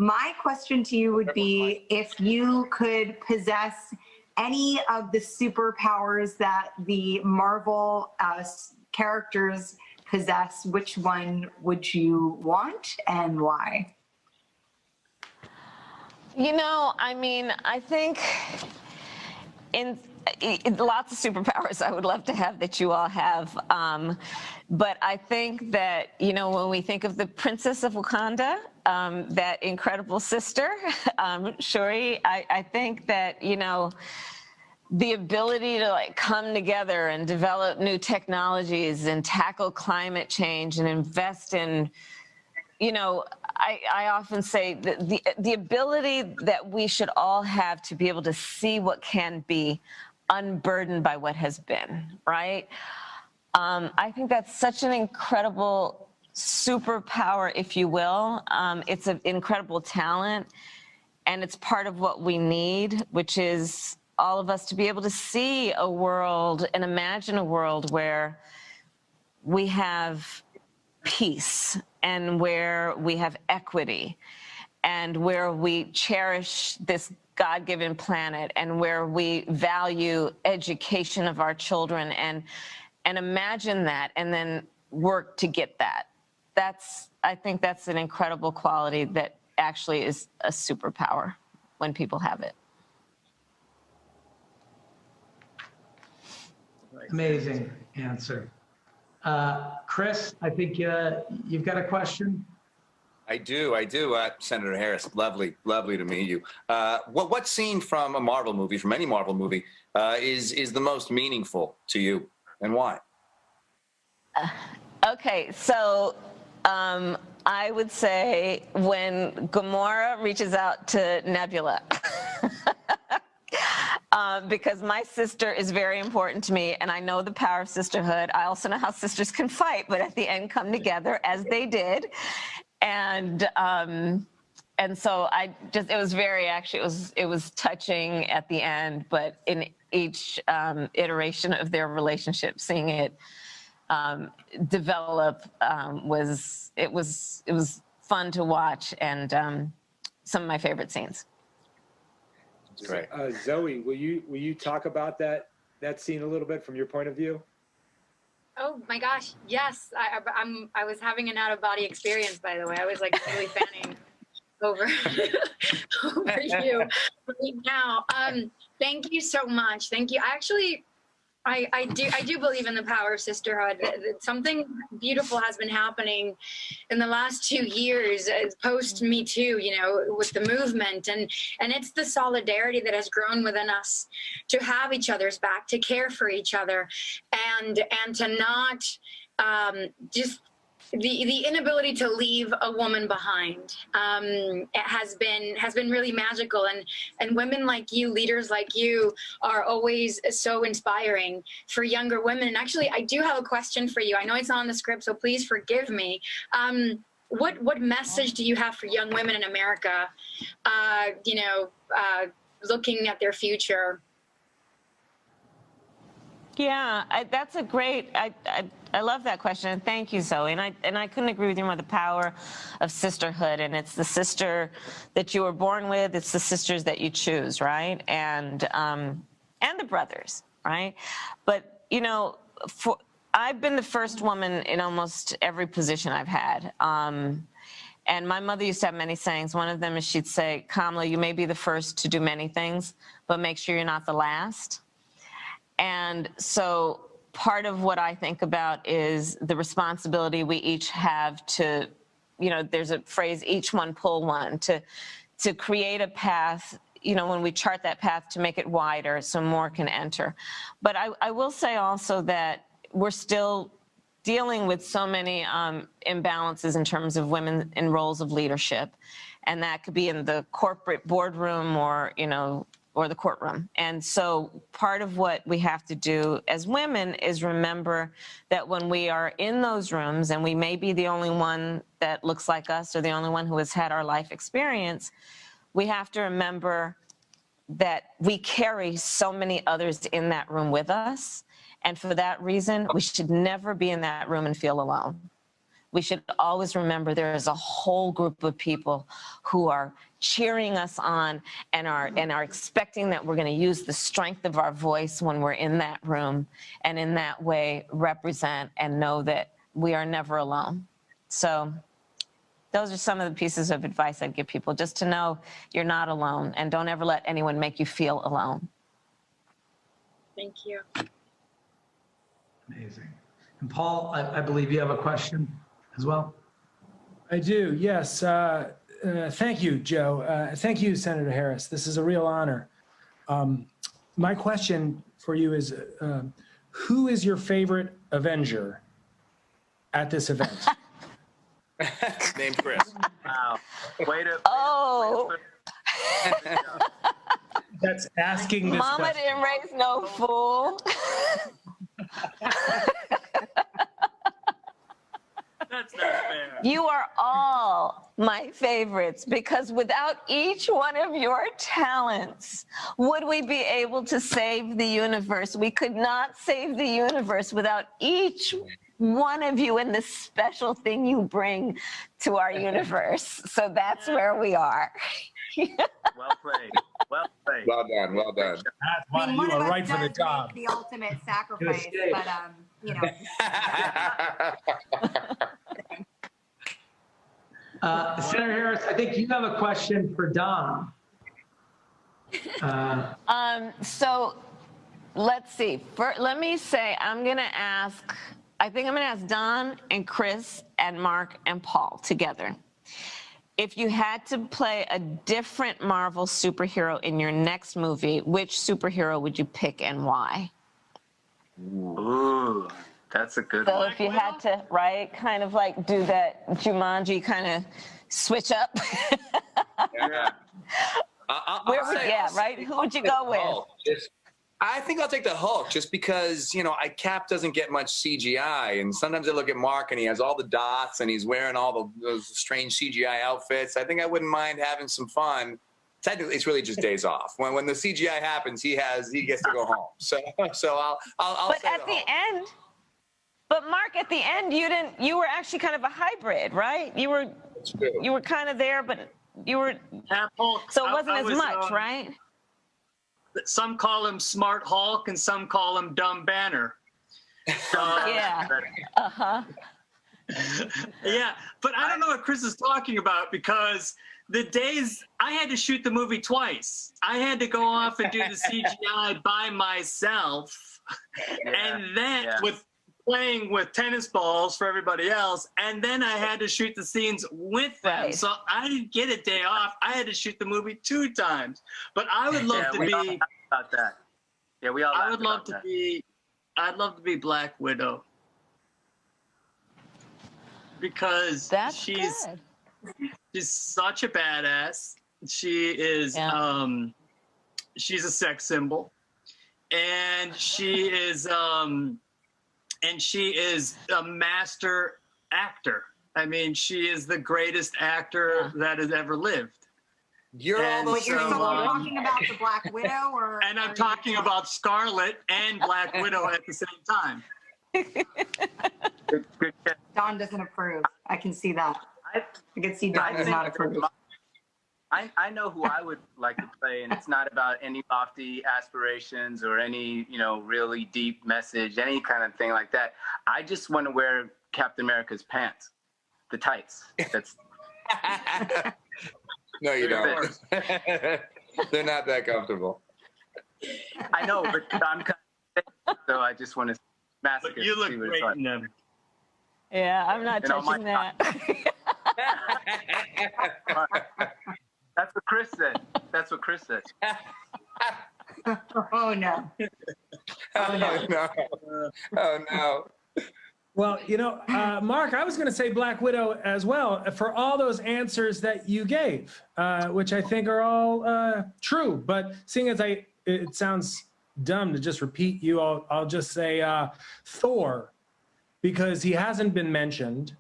My question to you would be if you could possess any of the superpowers that the Marvel characters possess, which one would you want and why? You know, I mean, I think in lots of superpowers I would love to have that you all have. But I think that, you know, when we think of the Princess of Wakanda, that incredible sister, Shuri, I think that, you know, the ability to like come together and develop new technologies and tackle climate change and invest in, you know, I often say that the ability that we should all have to be able to see what can be unburdened by what has been, right? I think that's such an incredible superpower, if you will. It's an incredible talent, and it's part of what we need, which is all of us to be able to see a world and imagine a world where we have peace and where we have equity and where we cherish this God-given planet and where we value education of our children and imagine that and then work to get that. I think that's an incredible quality that actually is a superpower when people have it. Amazing answer. Chris, I think you've got a question. I do. Senator Harris, lovely to meet you. What scene from a Marvel movie, from any Marvel movie, is the most meaningful to you, and why? Okay, so I would say when Gamora reaches out to Nebula. Because my sister is very important to me, and I know the power of sisterhood. I also know how sisters can fight, but at the end come together as they did. And so it was it was touching at the end, but in each iteration of their relationship, seeing it develop was fun to watch, and some of my favorite scenes. Great. Zoe, will you talk about that scene a little bit from your point of view? Oh my gosh, yes. I was having an out of body experience, by the way. I was like really fanning over you right now. Thank you so much. Thank you. I do believe in the power of sisterhood. Something beautiful has been happening in the last 2 years, post Me Too, you know, with the movement, and it's the solidarity that has grown within us to have each other's back, to care for each other, and to not just the inability to leave a woman behind it has been really magical, and women like you, leaders like you, are always so inspiring for younger women. And actually, I do have a question for you. I know it's not on the script, so please forgive me. What message do you have for young women in America, looking at their future? Yeah, that's a great. I love that question, and thank you, Zoe. And I couldn't agree with you more. The power of sisterhood, and it's the sister that you were born with. It's the sisters that you choose, right? And the brothers, right? But I've been the first woman in almost every position I've had. And my mother used to have many sayings. One of them is she'd say, "Kamala, you may be the first to do many things, but make sure you're not the last." And so part of what I think about is the responsibility we each have to, there's a phrase, each one pull one, to create a path, when we chart that path, to make it wider so more can enter. But I will say also that we're still dealing with so many imbalances in terms of women in roles of leadership. And that could be in the corporate boardroom or the courtroom. And so part of what we have to do as women is remember that when we are in those rooms, and we may be the only one that looks like us or the only one who has had our life experience, we have to remember that we carry so many others in that room with us. And for that reason, we should never be in that room and feel alone. We should always remember there is a whole group of people who are cheering us on and are expecting that we're going to use the strength of our voice when we're in that room, and in that way represent and know that we are never alone. So those are some of the pieces of advice I'd give people, just to know you're not alone, and don't ever let anyone make you feel alone. Thank you. Amazing. And Paul, I believe you have a question as well. I do, yes. Thank you, Joe. Thank you, Senator Harris. This is a real honor. My question for you is, who is your favorite Avenger at this event? Named Chris. Wow. Oh. That's asking this Mama question. didn't raise no fool. That's not fair. You are all my favorites, because without each one of your talents, would we be able to save the universe? We could not save the universe without each one of you and the special thing you bring to our universe. So that's where we are. Well played. Well played. Well done. Well done. That's why you are right for the job. The ultimate sacrifice, but Senator Harris, I think you have a question for Don. So let's see. Let me say, I think I'm going to ask Don and Chris and Mark and Paul together. If you had to play a different Marvel superhero in your next movie, which superhero would you pick and why? Ooh, that's a good So one. if you had to, right, kind of like do that Jumanji kind of switch up. Yeah. Right? Who would you go with? I think I'll take the Hulk, just because, Cap doesn't get much CGI. And sometimes I look at Mark and he has all the dots and he's wearing all those strange CGI outfits. I think I wouldn't mind having some fun. Technically, it's really just days off. When the CGI happens, he gets to go home. So I'll But say at the end, but Mark, at the end, you were actually kind of a hybrid, right? You were kind of there, but you were, so it wasn't as much, right? Some call him Smart Hulk and some call him Dumb Banner. Yeah. Uh-huh. Yeah, but I don't know what Chris is talking about, because the days I had to shoot the movie twice. I had to go off and do the CGI by myself, and then with playing with tennis balls for everybody else, and then I had to shoot the scenes with them. Right. So I didn't get a day off. I had to shoot the movie 2 times. But I would love to we all be. laughed about that. Yeah, we all. I would love about to that. be. I'd love to be Black Widow. because That's she's good. she's such a badass. She is she's a sex symbol, and she is a master actor. I mean, she is the greatest actor that has ever lived. You're almost You're so, talking about the Black Widow, or? And I'm talking about Scarlet and Black Widow at the same time. Good catch. Don doesn't approve. I can see that. I can see Don does not approve. I know who I would like to play, and it's not about any lofty aspirations or any, really deep message, any kind of thing like that. I just want to wear Captain America's pants, the tights. That's. No, you don't. They're not that comfortable. I know, but I'm kind of, so I just want to massacre. But you look great in them. Yeah, I'm not touching that. That's what Chris said. That's what Chris said. Oh no. Oh no. Oh no. Well, Mark, I was going to say Black Widow as well for all those answers that you gave, which I think are all true. But seeing as it sounds dumb to just repeat you, I'll just say Thor, because he hasn't been mentioned.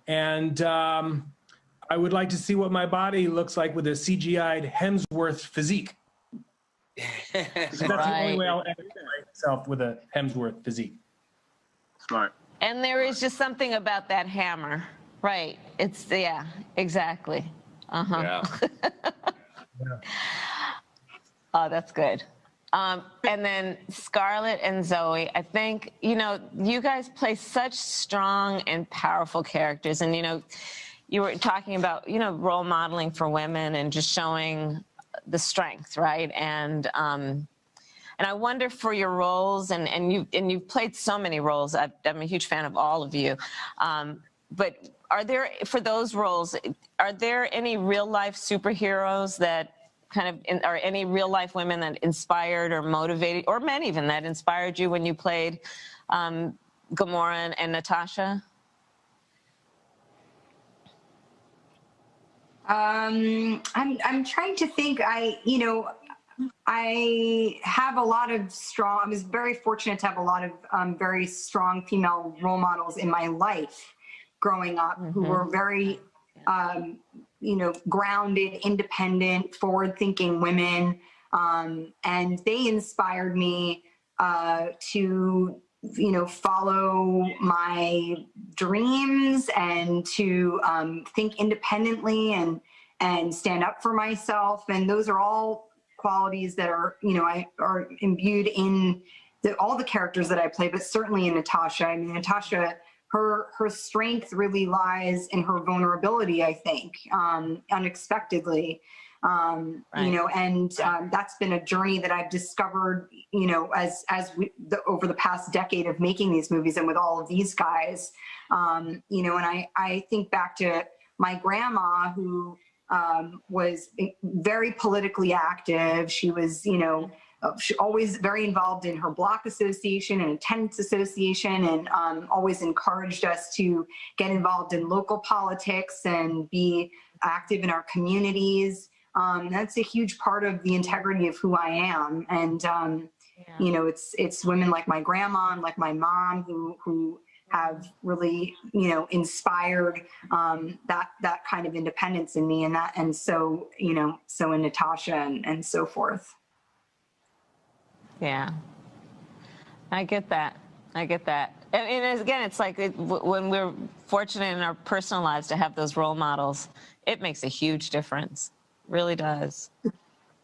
And I would like to see what my body looks like with a CGI'd Hemsworth physique. That's the only way I'll ever myself with a Hemsworth physique. Smart. And there is just something about that hammer. Right. It's, exactly. Yeah. Oh, that's good. And then Scarlett and Zoe, I think, you guys play such strong and powerful characters. And, you were talking about, role modeling for women and just showing the strength, right? And I wonder for your roles, and you've played so many roles. I'm a huge fan of all of you. But are there, for those roles, are there any real life superheroes that or any real life women that inspired or motivated, or men even, that inspired you when you played Gamora and Natasha? I'm trying to think. I have a lot of strong, I was very fortunate to have a lot of very strong female role models in my life growing up, who were very, grounded, independent, forward-thinking women. And they inspired me to, follow my dreams and to think independently and stand up for myself. And those are all qualities that are, are imbued in all the characters that I play, but certainly in Natasha. I mean, Natasha, her strength really lies in her vulnerability, I think, unexpectedly. That's been a journey that I've discovered, over the past decade of making these movies and with all of these guys, and I think back to my grandma, who was very politically active. She was, she always very involved in her block association and attendance association, and always encouraged us to get involved in local politics and be active in our communities. That's a huge part of the integrity of who I am. And, it's women like my grandma and like my mom who have really, inspired that kind of independence in me, and so in Natasha and so forth. Yeah, I get that. And again, it's like when we're fortunate in our personal lives to have those role models, it makes a huge difference. Really does.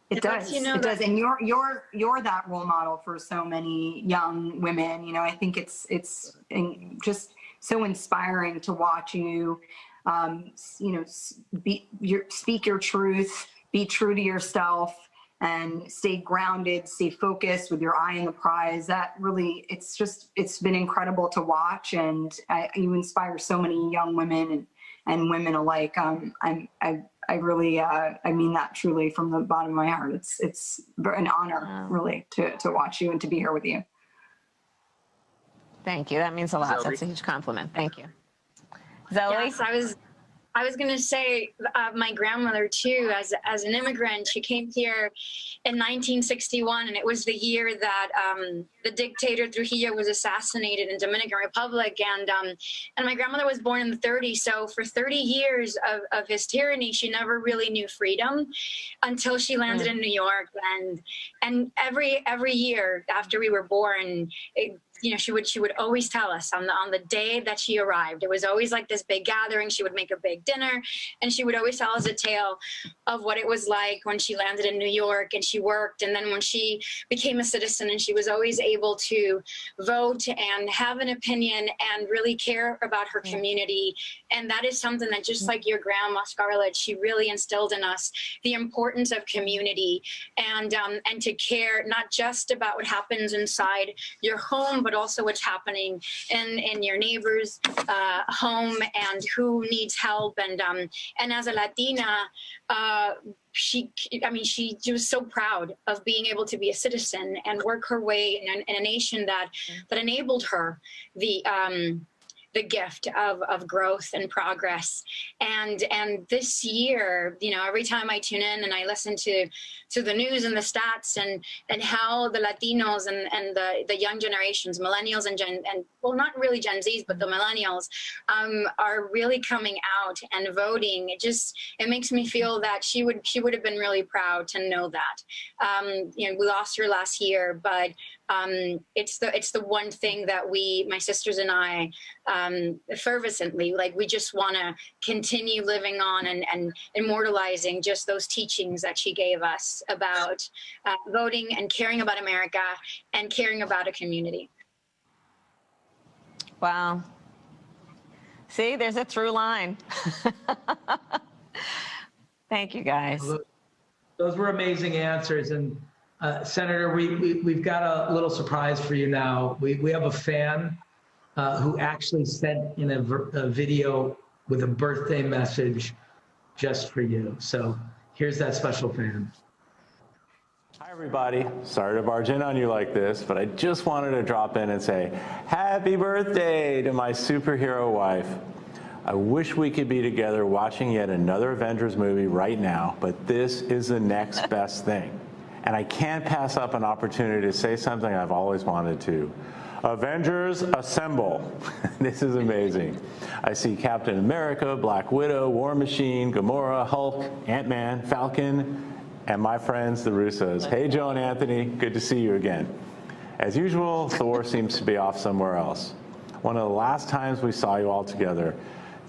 It does. It does. And you're that role model for so many young women. I think it's just so inspiring to watch you, speak your truth, be true to yourself, and stay grounded, stay focused with your eye on the prize. That really, it's been incredible to watch, and you inspire so many young women and women alike. I really, I mean that truly from the bottom of my heart. It's an honor, really, to watch you and to be here with you. Thank you. That means a lot. That's a huge compliment. Thank you. Zoe? Yes, I was going to say my grandmother too, as an immigrant, she came here in 1961, and it was the year that the dictator Trujillo was assassinated in Dominican Republic, and my grandmother was born in the 30s. So for 30 years of his tyranny, she never really knew freedom until she landed in New York, and every year after we were born, she would always tell us on the day that she arrived. It was always like this big gathering. She would make a big dinner, and she would always tell us a tale of what it was like when she landed in New York and she worked, and then when she became a citizen, and she was always able to vote and have an opinion and really care about her community. And that is something that, just like your grandma Scarlett, she really instilled in us the importance of community and to care not just about what happens inside your home, but also what's happening in your neighbor's home and who needs help. And as a Latina, she was so proud of being able to be a citizen and work her way in a nation that enabled her the gift of growth and progress. And this year, every time I tune in and I listen to the news and the stats and how the Latinos and the young generations, millennials and not really Gen Zs, but the millennials, are really coming out and voting. It makes me feel that she would have been really proud to know that. We lost her last year, but it's the one thing that my sisters and I, fervently, we just want to continue living on and immortalizing just those teachings that she gave us about voting and caring about America and caring about a community. Wow. See, there's a through line. Thank you, guys. Those were amazing answers. And Senator, we've got a little surprise for you now. We have a fan who actually sent in a video with a birthday message just for you. So here's that special fan. Hi, everybody. Sorry to barge in on you like this, but I just wanted to drop in and say happy birthday to my superhero wife. I wish we could be together watching yet another Avengers movie right now, but this is the next best thing. And I can't pass up an opportunity to say something I've always wanted to. Avengers, assemble. This is amazing. I see Captain America, Black Widow, War Machine, Gamora, Hulk, Ant-Man, Falcon, and my friends, the Russos. Hey, Joe and Anthony, good to see you again. As usual, Thor seems to be off somewhere else. One of the last times we saw you all together,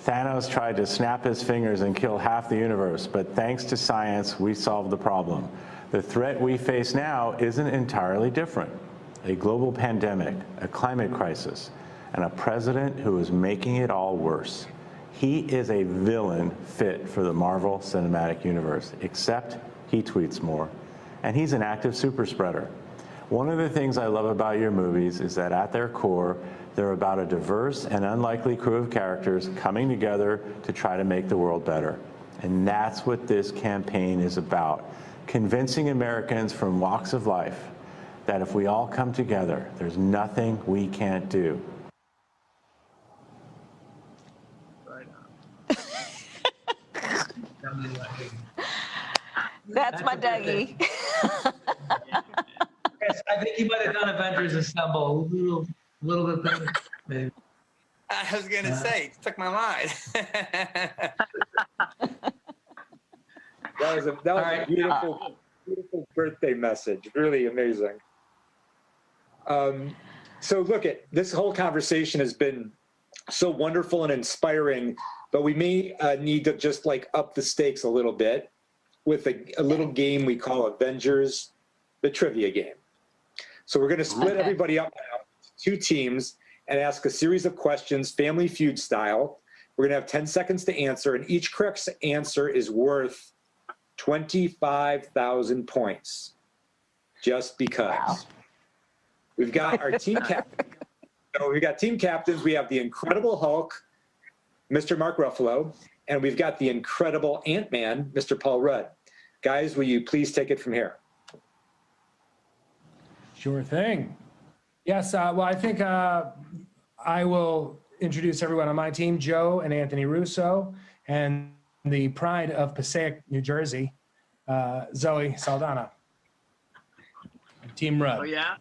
Thanos tried to snap his fingers and kill half the universe, but thanks to science, we solved the problem. The threat we face now isn't entirely different. A global pandemic, a climate crisis, and a president who is making it all worse. He is a villain fit for the Marvel Cinematic Universe, except he tweets more, and he's an active super spreader. One of the things I love about your movies is that at their core, they're about a diverse and unlikely crew of characters coming together to try to make the world better. And that's what this campaign is about, convincing Americans from walks of life that if we all come together, there's nothing we can't do. That's my Dougie. Yes, I think you might have done Avengers Assemble a little bit better, maybe. I was going to say, you took my line. That was a beautiful, beautiful birthday message. Really amazing. So look, this whole conversation has been so wonderful and inspiring, but we may need to just up the stakes a little bit with a little game we call Avengers, the trivia game. So we're going to split everybody up now into 2 teams and ask a series of questions, Family Feud style. We're going to have 10 seconds to answer, and each correct answer is worth 25,000 points, just because. Wow. We've got our team captain. So we've got team captains. We have the Incredible Hulk, Mr. Mark Ruffalo, and we've got the Incredible Ant-Man, Mr. Paul Rudd. Guys, will you please take it from here? Sure thing. Yes, well, I think I will introduce everyone on my team, Joe and Anthony Russo, and the pride of Passaic, New Jersey, Zoe Saldana. Team Rudd. Oh, yeah?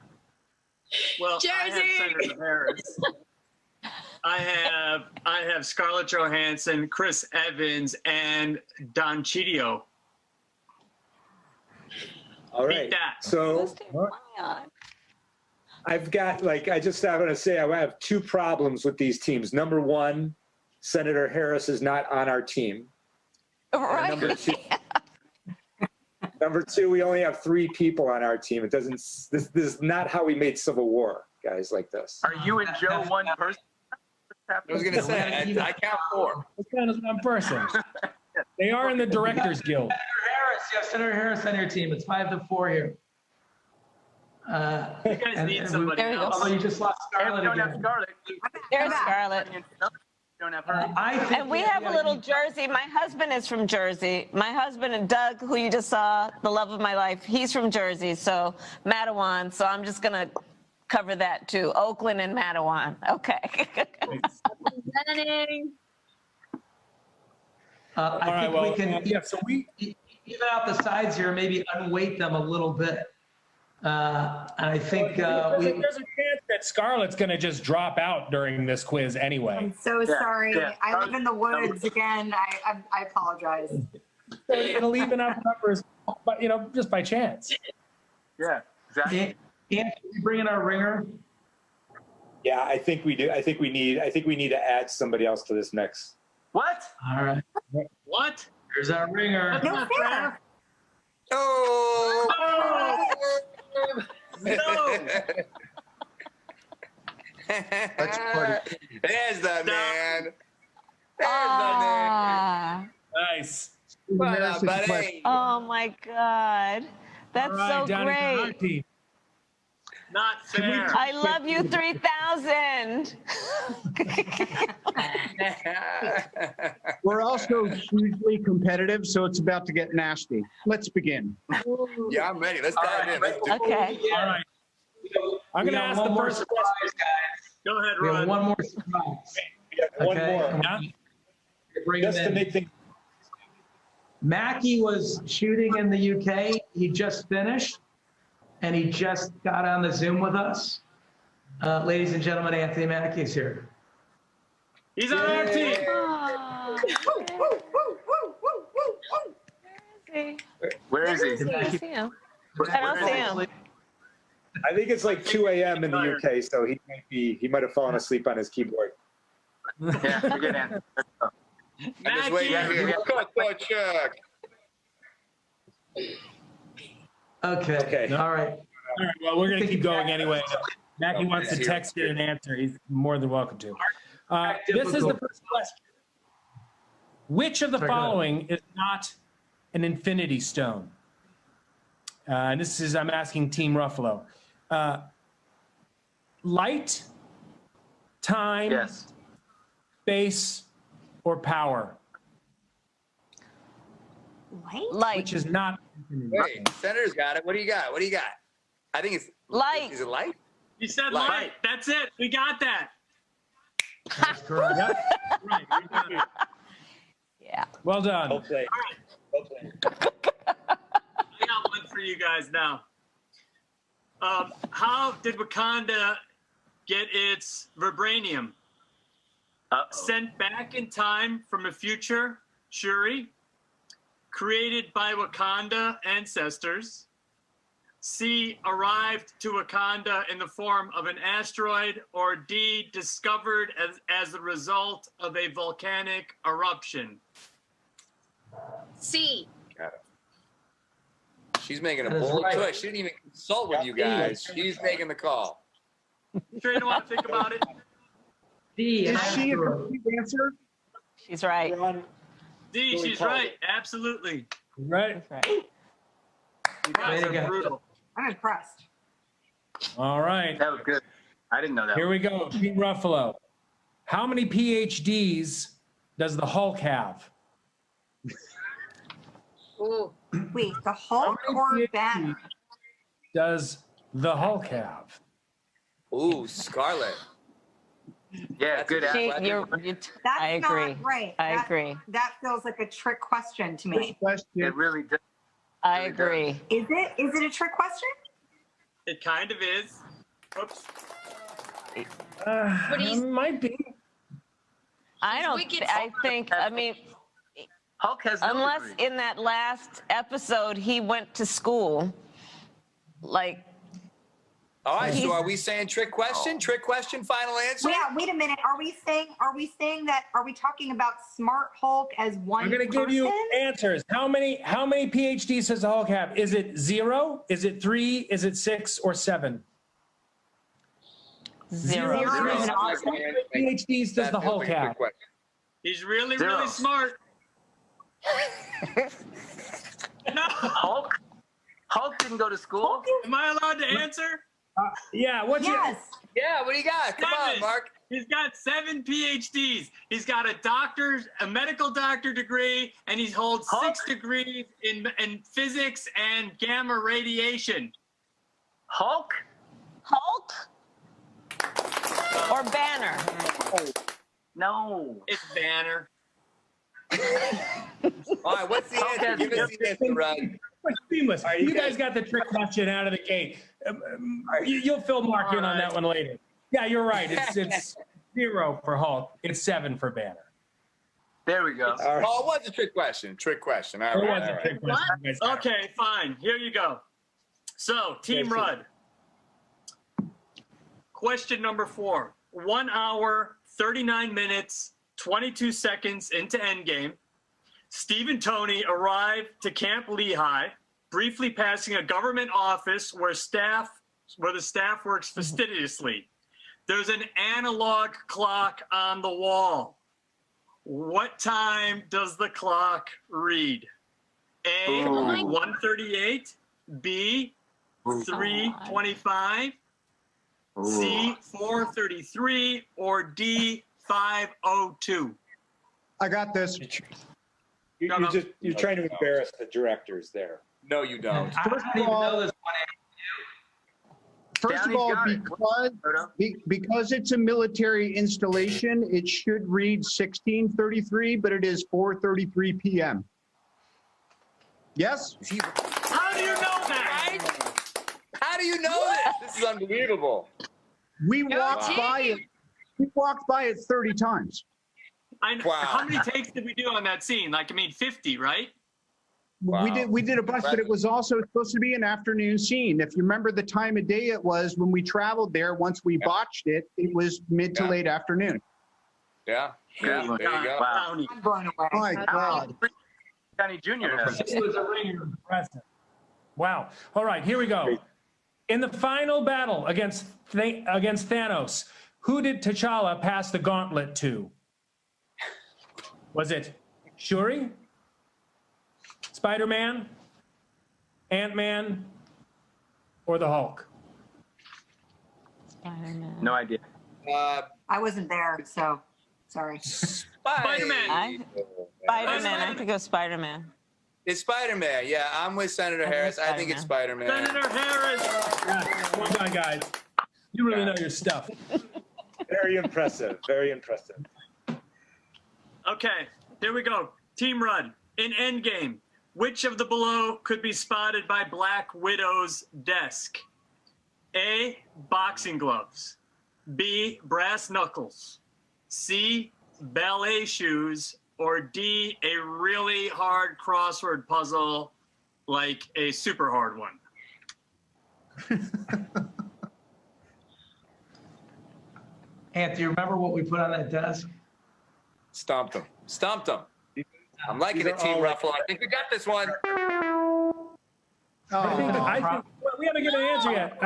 Well, Jersey! I have Senator Harris. I have Scarlett Johansson, Chris Evans, and Don Cheedio. All Beat right. that. So I've got, like, I want to say I have two problems with these teams. Number one, Senator Harris is not on our team. Right. Number two, we only have 3 people on our team. It doesn't, this is not how we made Civil War, guys, like this. Are you and Joe one person? I was going to say, I count 4. What kind of one person? They are in the Directors Guild. Senator Harris, you have Senator Harris on your team. It's 5-4 here. You guys need somebody There you go. else. Although you just lost Scarlett We don't have again. Scarlett. There's Scarlett. We don't have her. I think And we have a little Jersey. My husband is from Jersey. My husband and Doug, who you just saw, the love of my life, he's from Jersey, so Matawan. So I'm just going to cover that too. Oakland and Matawan. Okay. Representing. I think we can yeah, so we even out the sides here, maybe unweight them a little bit. And I think there's a chance that Scarlett's going to just drop out during this quiz anyway. I'm so sorry. yeah. I live in the woods again. I apologize. So it'll even out numbers, but just by chance. Yeah, exactly. Anthony, we bring in our ringer. Yeah, I think we do. I think we need to add somebody else to this mix. What? All right. What? Here's our ringer. That's not fair. Oh! No. There's the man. There's Ah. Nice. the man. What up, buddy? Oh my God. That's All right, so Johnny, great. our team. Not fair. I love you 3000. We're also hugely competitive, so it's about to get nasty. Let's begin. Yeah, I'm ready. Let's dive in. Let's do it. Okay. All right. I'm going to ask the first surprise, guys. Go ahead, We have Rod. one more surprise. One Okay. more. Yeah. Bring Just him to in. make things. Mackie was shooting in the UK. He just finished, and he just got on the Zoom with us. Ladies and gentlemen, Anthony Mackie is here. He's on our team. Oh. Where is he? I see him. I don't see him. I think it's like 2 a.m. in the UK, so he might have fallen asleep on his keyboard. Yeah, you're good, Anthony. Let's go. I'm just waiting here. Cut that check. Okay. All right. All right, well, we're going to keep going anyway. Mackie wants to text you an answer. He's more than welcome to. This is the first question. Which of the following is not an infinity stone? And this is, I'm asking Team Ruffalo. Light, time, Yes. space, or power? Light. Which is not infinity. Hey, Senator's got it. What do you got? What do you got? I think it's Light. Is it light? He said Light. light. That's it. We got that. That's correct. Right. We got it. Yeah. Well done. Well played. Well played. I got one for you guys now. How did Wakanda get its vibranium? Sent back in time from a future Shuri, created by Wakanda ancestors. C, arrived to Wakanda in the form of an asteroid, or D, discovered as a result of a volcanic eruption. C. Got it. She's making a That is bold right. choice. She didn't even consult with you guys. She's making the call. Sure you don't want to think about it? D. Is she a complete answer? She's right. D, she's right. Absolutely. Right. She's right. You guys Way to are go. brutal. I'm impressed. All right. That was good. I didn't know that. Here we go. Team Ruffalo. How many PhDs does the Hulk have? Ooh. Wait, the Hulk or PhDs Banner? does the Hulk have? Ooh, Scarlet. Yeah, good She, athletic. That's I agree. not right. I agree. That feels like a trick question to me. It really does. I agree. Is it? Is it a trick question? It kind of is. Oops. It might be. I don't. I think. I mean, Hulk has no unless degree. in that last episode he went to school, like. All right, so are we saying trick question? Trick question, final answer? Yeah, wait a minute. Are we saying that, are we talking about Smart Hulk as one I'm going to give you answers. How many PhDs does the Hulk have? Is it 0? Is it 3? Is it 6 or 7? Zero. How many PhDs does the Hulk have? He's really, Zero. really smart. No. Hulk didn't go to school. Am I allowed to answer? Yeah, what's Yes. Yeah, what do you got? Come on, Mark. He's got 7 PhDs. He's got a medical doctor degree, and he holds 6 degrees in physics and gamma radiation. Hulk? Hulk or Banner? No. It's Banner. All right, what's the answer? Give us the answer, Rod. Seamless. You guys got the trick question out of the gate. You'll fill Mark in on that one later. Yeah, you're right. It's 0 for Hulk. It's 7 for Banner. There we go. Oh, it was a trick question. Trick question. All right. It was a trick question. Okay, fine. Here you go. So, Team Rudd. Question number 4. 1 hour, 39 minutes, 22 seconds into Endgame. Steve and Tony arrive to Camp Lehigh, briefly passing a government office where the staff works fastidiously. There's an analog clock on the wall. What time does the clock read? A, 1:38, B, 3:25, C, 4:33, or D, 5:02? I got this. You're trying to embarrass the directors there. No, you don't. First of all, because it's a military installation, it should read 16:33, but it is 4:33 p.m. Yes? How do you know that? How do you know this? This is unbelievable. We walked by it. We walked by it 30 times. Wow. How many takes did we do on that scene? 50, right? Wow. We did a bunch, but it was also supposed to be an afternoon scene. If you remember the time of day it was when we traveled there, once we botched it, it was mid to late afternoon. Yeah. There you go. Wow. I'm blown away. Oh my God. Johnny Jr. has it. This was a ringer impressive. Wow. All right, here we go. In the final battle against Thanos, who did T'Challa pass the gauntlet to? Was it Shuri, Spider-Man, Ant-Man, or the Hulk? Spider-Man. No idea. I wasn't there, so sorry. Spider-Man. Spider-Man. I think it was Spider-Man. It's Spider-Man. Yeah, I'm with Senator Harris. I think it's Spider-Man. Senator Harris. Yeah, well done, guys. You really know your stuff. Very impressive. Very impressive. Okay, here we go. Team Rudd. In Endgame, which of the below could be spotted by Black Widow's desk? A, boxing gloves. B, brass knuckles. C, ballet shoes. Or D, a really hard crossword puzzle, like a super hard one. Ant, do you remember what we put on that desk? Stumped him. Stumped him. I'm liking it, Team Ruffalo. I think we got this one. I think we haven't given an answer yet.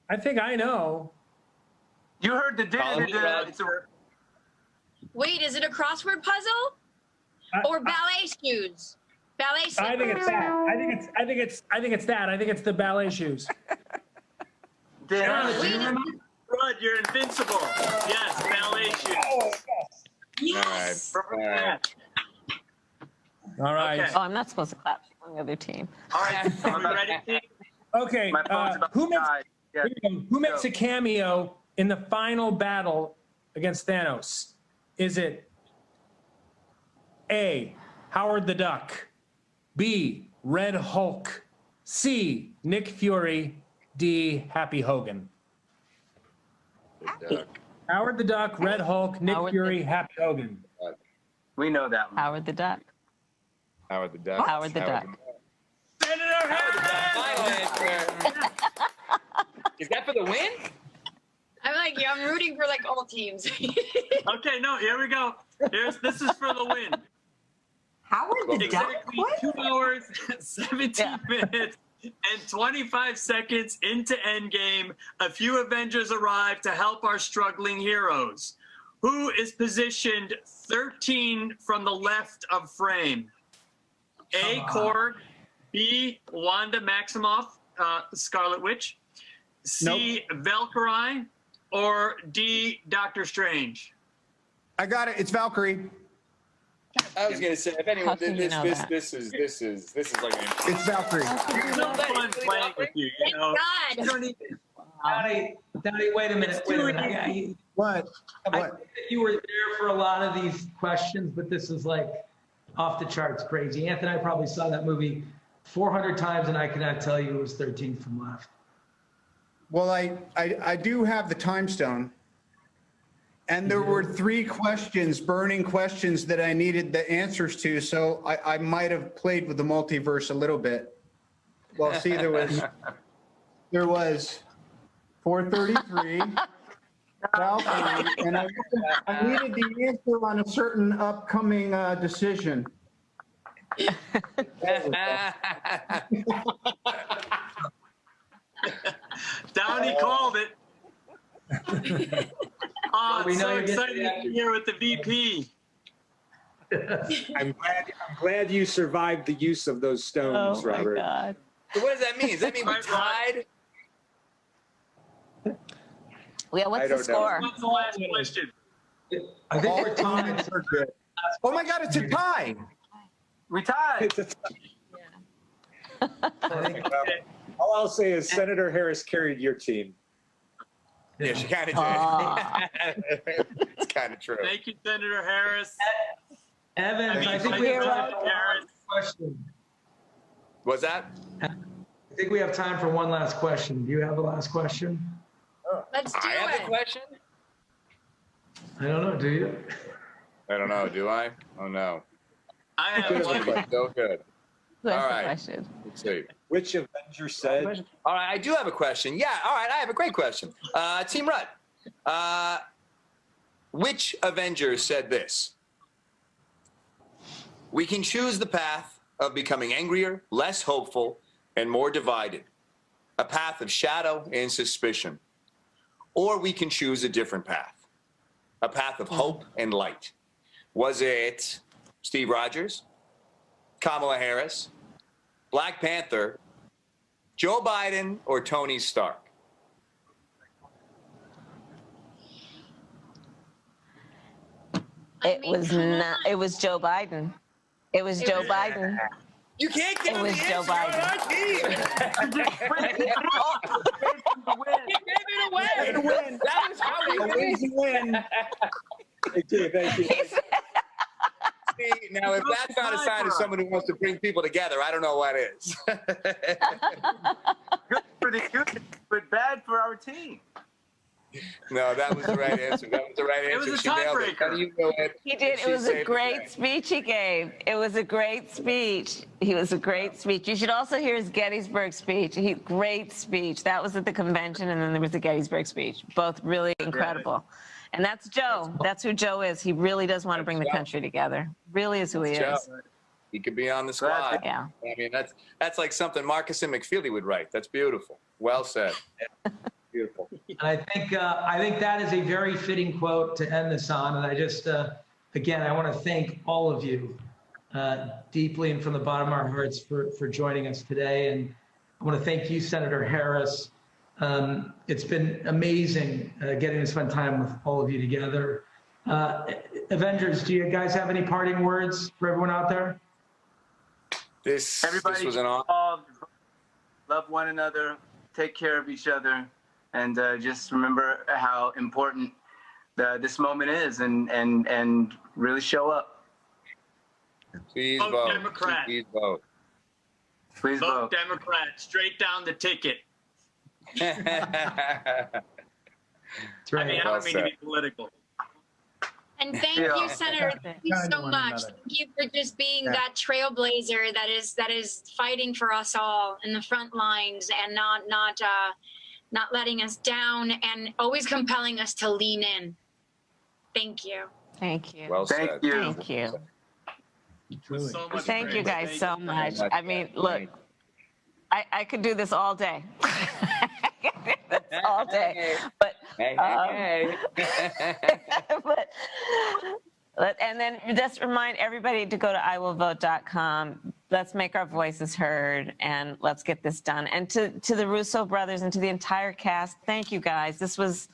I think I know. You heard the it's a Wait, is it a crossword puzzle or ballet shoes? Ballet shoes. I think it's that. I think it's that. I think it's the ballet shoes. Rudd, you're invincible. Yes, ballet shoes. Yes. All right. All right. Okay. Oh, I'm not supposed to clap for the other team. All right, are we ready? Okay. My phone's about Who to die. Yeah. makes a cameo in the final battle against Thanos? Is it A, Howard the Duck, B, Red Hulk, C, Nick Fury, D, Happy Hogan? Howard the Duck, Red Hulk, Nick Fury, Happy Hogan. We know that one. Howard the Duck. Howard the Duck. Howard the Duck. Senator Is that for the win? I'm like, yeah, I'm rooting for like all teams. Okay, no, here we go. This is for the win. Howard the Duck? Exactly What? 2 hours, 17 minutes, and 25 seconds into Endgame, a few Avengers arrive to help our struggling heroes. Who is positioned 13 from the left of frame? A, Korg, B, Wanda Maximoff, Scarlet Witch, C, Valkyrie, or D, Doctor Strange? I got it. It's Valkyrie. I was gonna say, if anyone, How can you know that? this is like an It's Valkyrie. It's no fun playing with you, you know? God. You don't even, Donnie, wait a minute. What? I think that you were there for a lot of these questions, but this is like off the charts crazy. Anthony, I probably saw that movie 400 times, and I cannot tell you it was 13 from left. Well, I do have the time stone. And there were 3 questions, burning questions that I needed the answers to. So I might have played with the multiverse a little bit. Well, see, there was 433, Valkyrie, and I needed the answer on a certain upcoming decision. Downey called it. Oh, We it's know so you're getting exciting to be here with the VP. I'm glad you survived the use of those stones, Robert. God. So what does that mean? Does that mean we tied? Yeah, what's I the don't know. score? What's the last question? I think we're tied. Oh my God, it's a tie. We tied. All I'll say is Senator Harris carried your team. Yeah, she kind of did. It's kind of true. Thank you, Senator Harris. Evans, I think we have time for one last question. What's that? I think we have time for one last question. Do you have a last question? Let's do I have it. the question. I don't know. Do you? I don't know. Do I? Oh no. I have one. So good. Who has All the right. question? Let's see. Which Avenger said? All right, I do have a question. Yeah, all right, I have a great question. Team Rutt, which Avenger said this? We can choose the path of becoming angrier, less hopeful, and more divided. A path of shadow and suspicion. Or we can choose a different path. A path of hope and light. Was it Steve Rogers, Kamala Harris, Black Panther, Joe Biden, or Tony Stark? It was not. It was Joe Biden. It was Joe Biden. You can't get It was Joe Biden. Win. That was how they win. Thank you. Thank you. See, now, if that's not a sign of someone who wants to bring people together, I don't know what is. Good for the good, but bad for our team. No, that was the right answer. That was the right answer. It was a She nailed it. tiebreaker. How do you know it? He did. She It was a saved the great day. speech he gave. It was a great speech. He was a great speech. You should also hear his Gettysburg speech. Great speech. That was at the convention, and then there was the Gettysburg speech. Both really incredible. And that's Joe. That's who Joe is. He really does want to bring the country together. Really is who he Joe. is. He could be on the squad. Yeah. I mean, that's like something Marcus and McFeely would write. That's beautiful. Well said. Beautiful. And I think that is a very fitting quote to end this on. And I just, again, I want to thank all of you deeply and from the bottom of our hearts for joining us today. And I want to thank you, Senator Harris. It's been amazing getting to spend time with all of you together. Avengers, do you guys have any parting words for everyone out there? This Everybody was an honor. love one another, take care of each other, and just remember how important this moment is, and really show up. Please Vote vote. Democrat. Please vote. Please Vote vote. Democrat. Straight down the ticket. That's right. I mean, I Well don't mean to said. be political. And thank Yeah. you, Senator. Thank you Kind to so one much. another. Thank you for just being Yeah. that trailblazer that is fighting for us all in the front lines and not letting us down and always compelling us to lean in. Thank you. Thank you. Well Thank said. you. Thank you. Truly. So much Thank you praise. guys so much. much. I mean, look, I could do this all day. I could do this all day. But, Hey. and then just remind everybody to go to iwillvote.com. Let's make our voices heard and let's get this done. And to the Russo brothers and to the entire cast, thank you guys. This was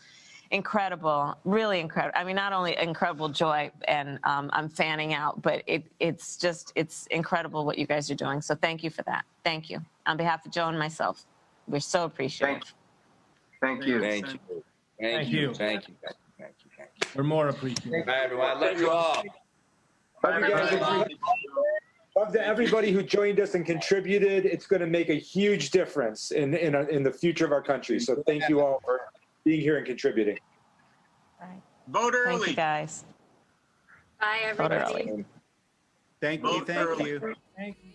incredible, really incredible. I mean, not only incredible joy, and I'm fanning out, but it's incredible what you guys are doing. So thank you for that. Thank you. On behalf of Joe and myself, we're so appreciative. Thank you. Thank you. Thank you. Thank you. Thank you. We're more appreciative. Bye, everyone. I love you all. Love you guys. Love to everybody who joined us and contributed. It's going to make a huge difference in the future of our country. So thank you all for being here and contributing. Vote Thank early. you guys. Bye, Vote everybody. early. Thank you. Vote Thank early. you. Thank you.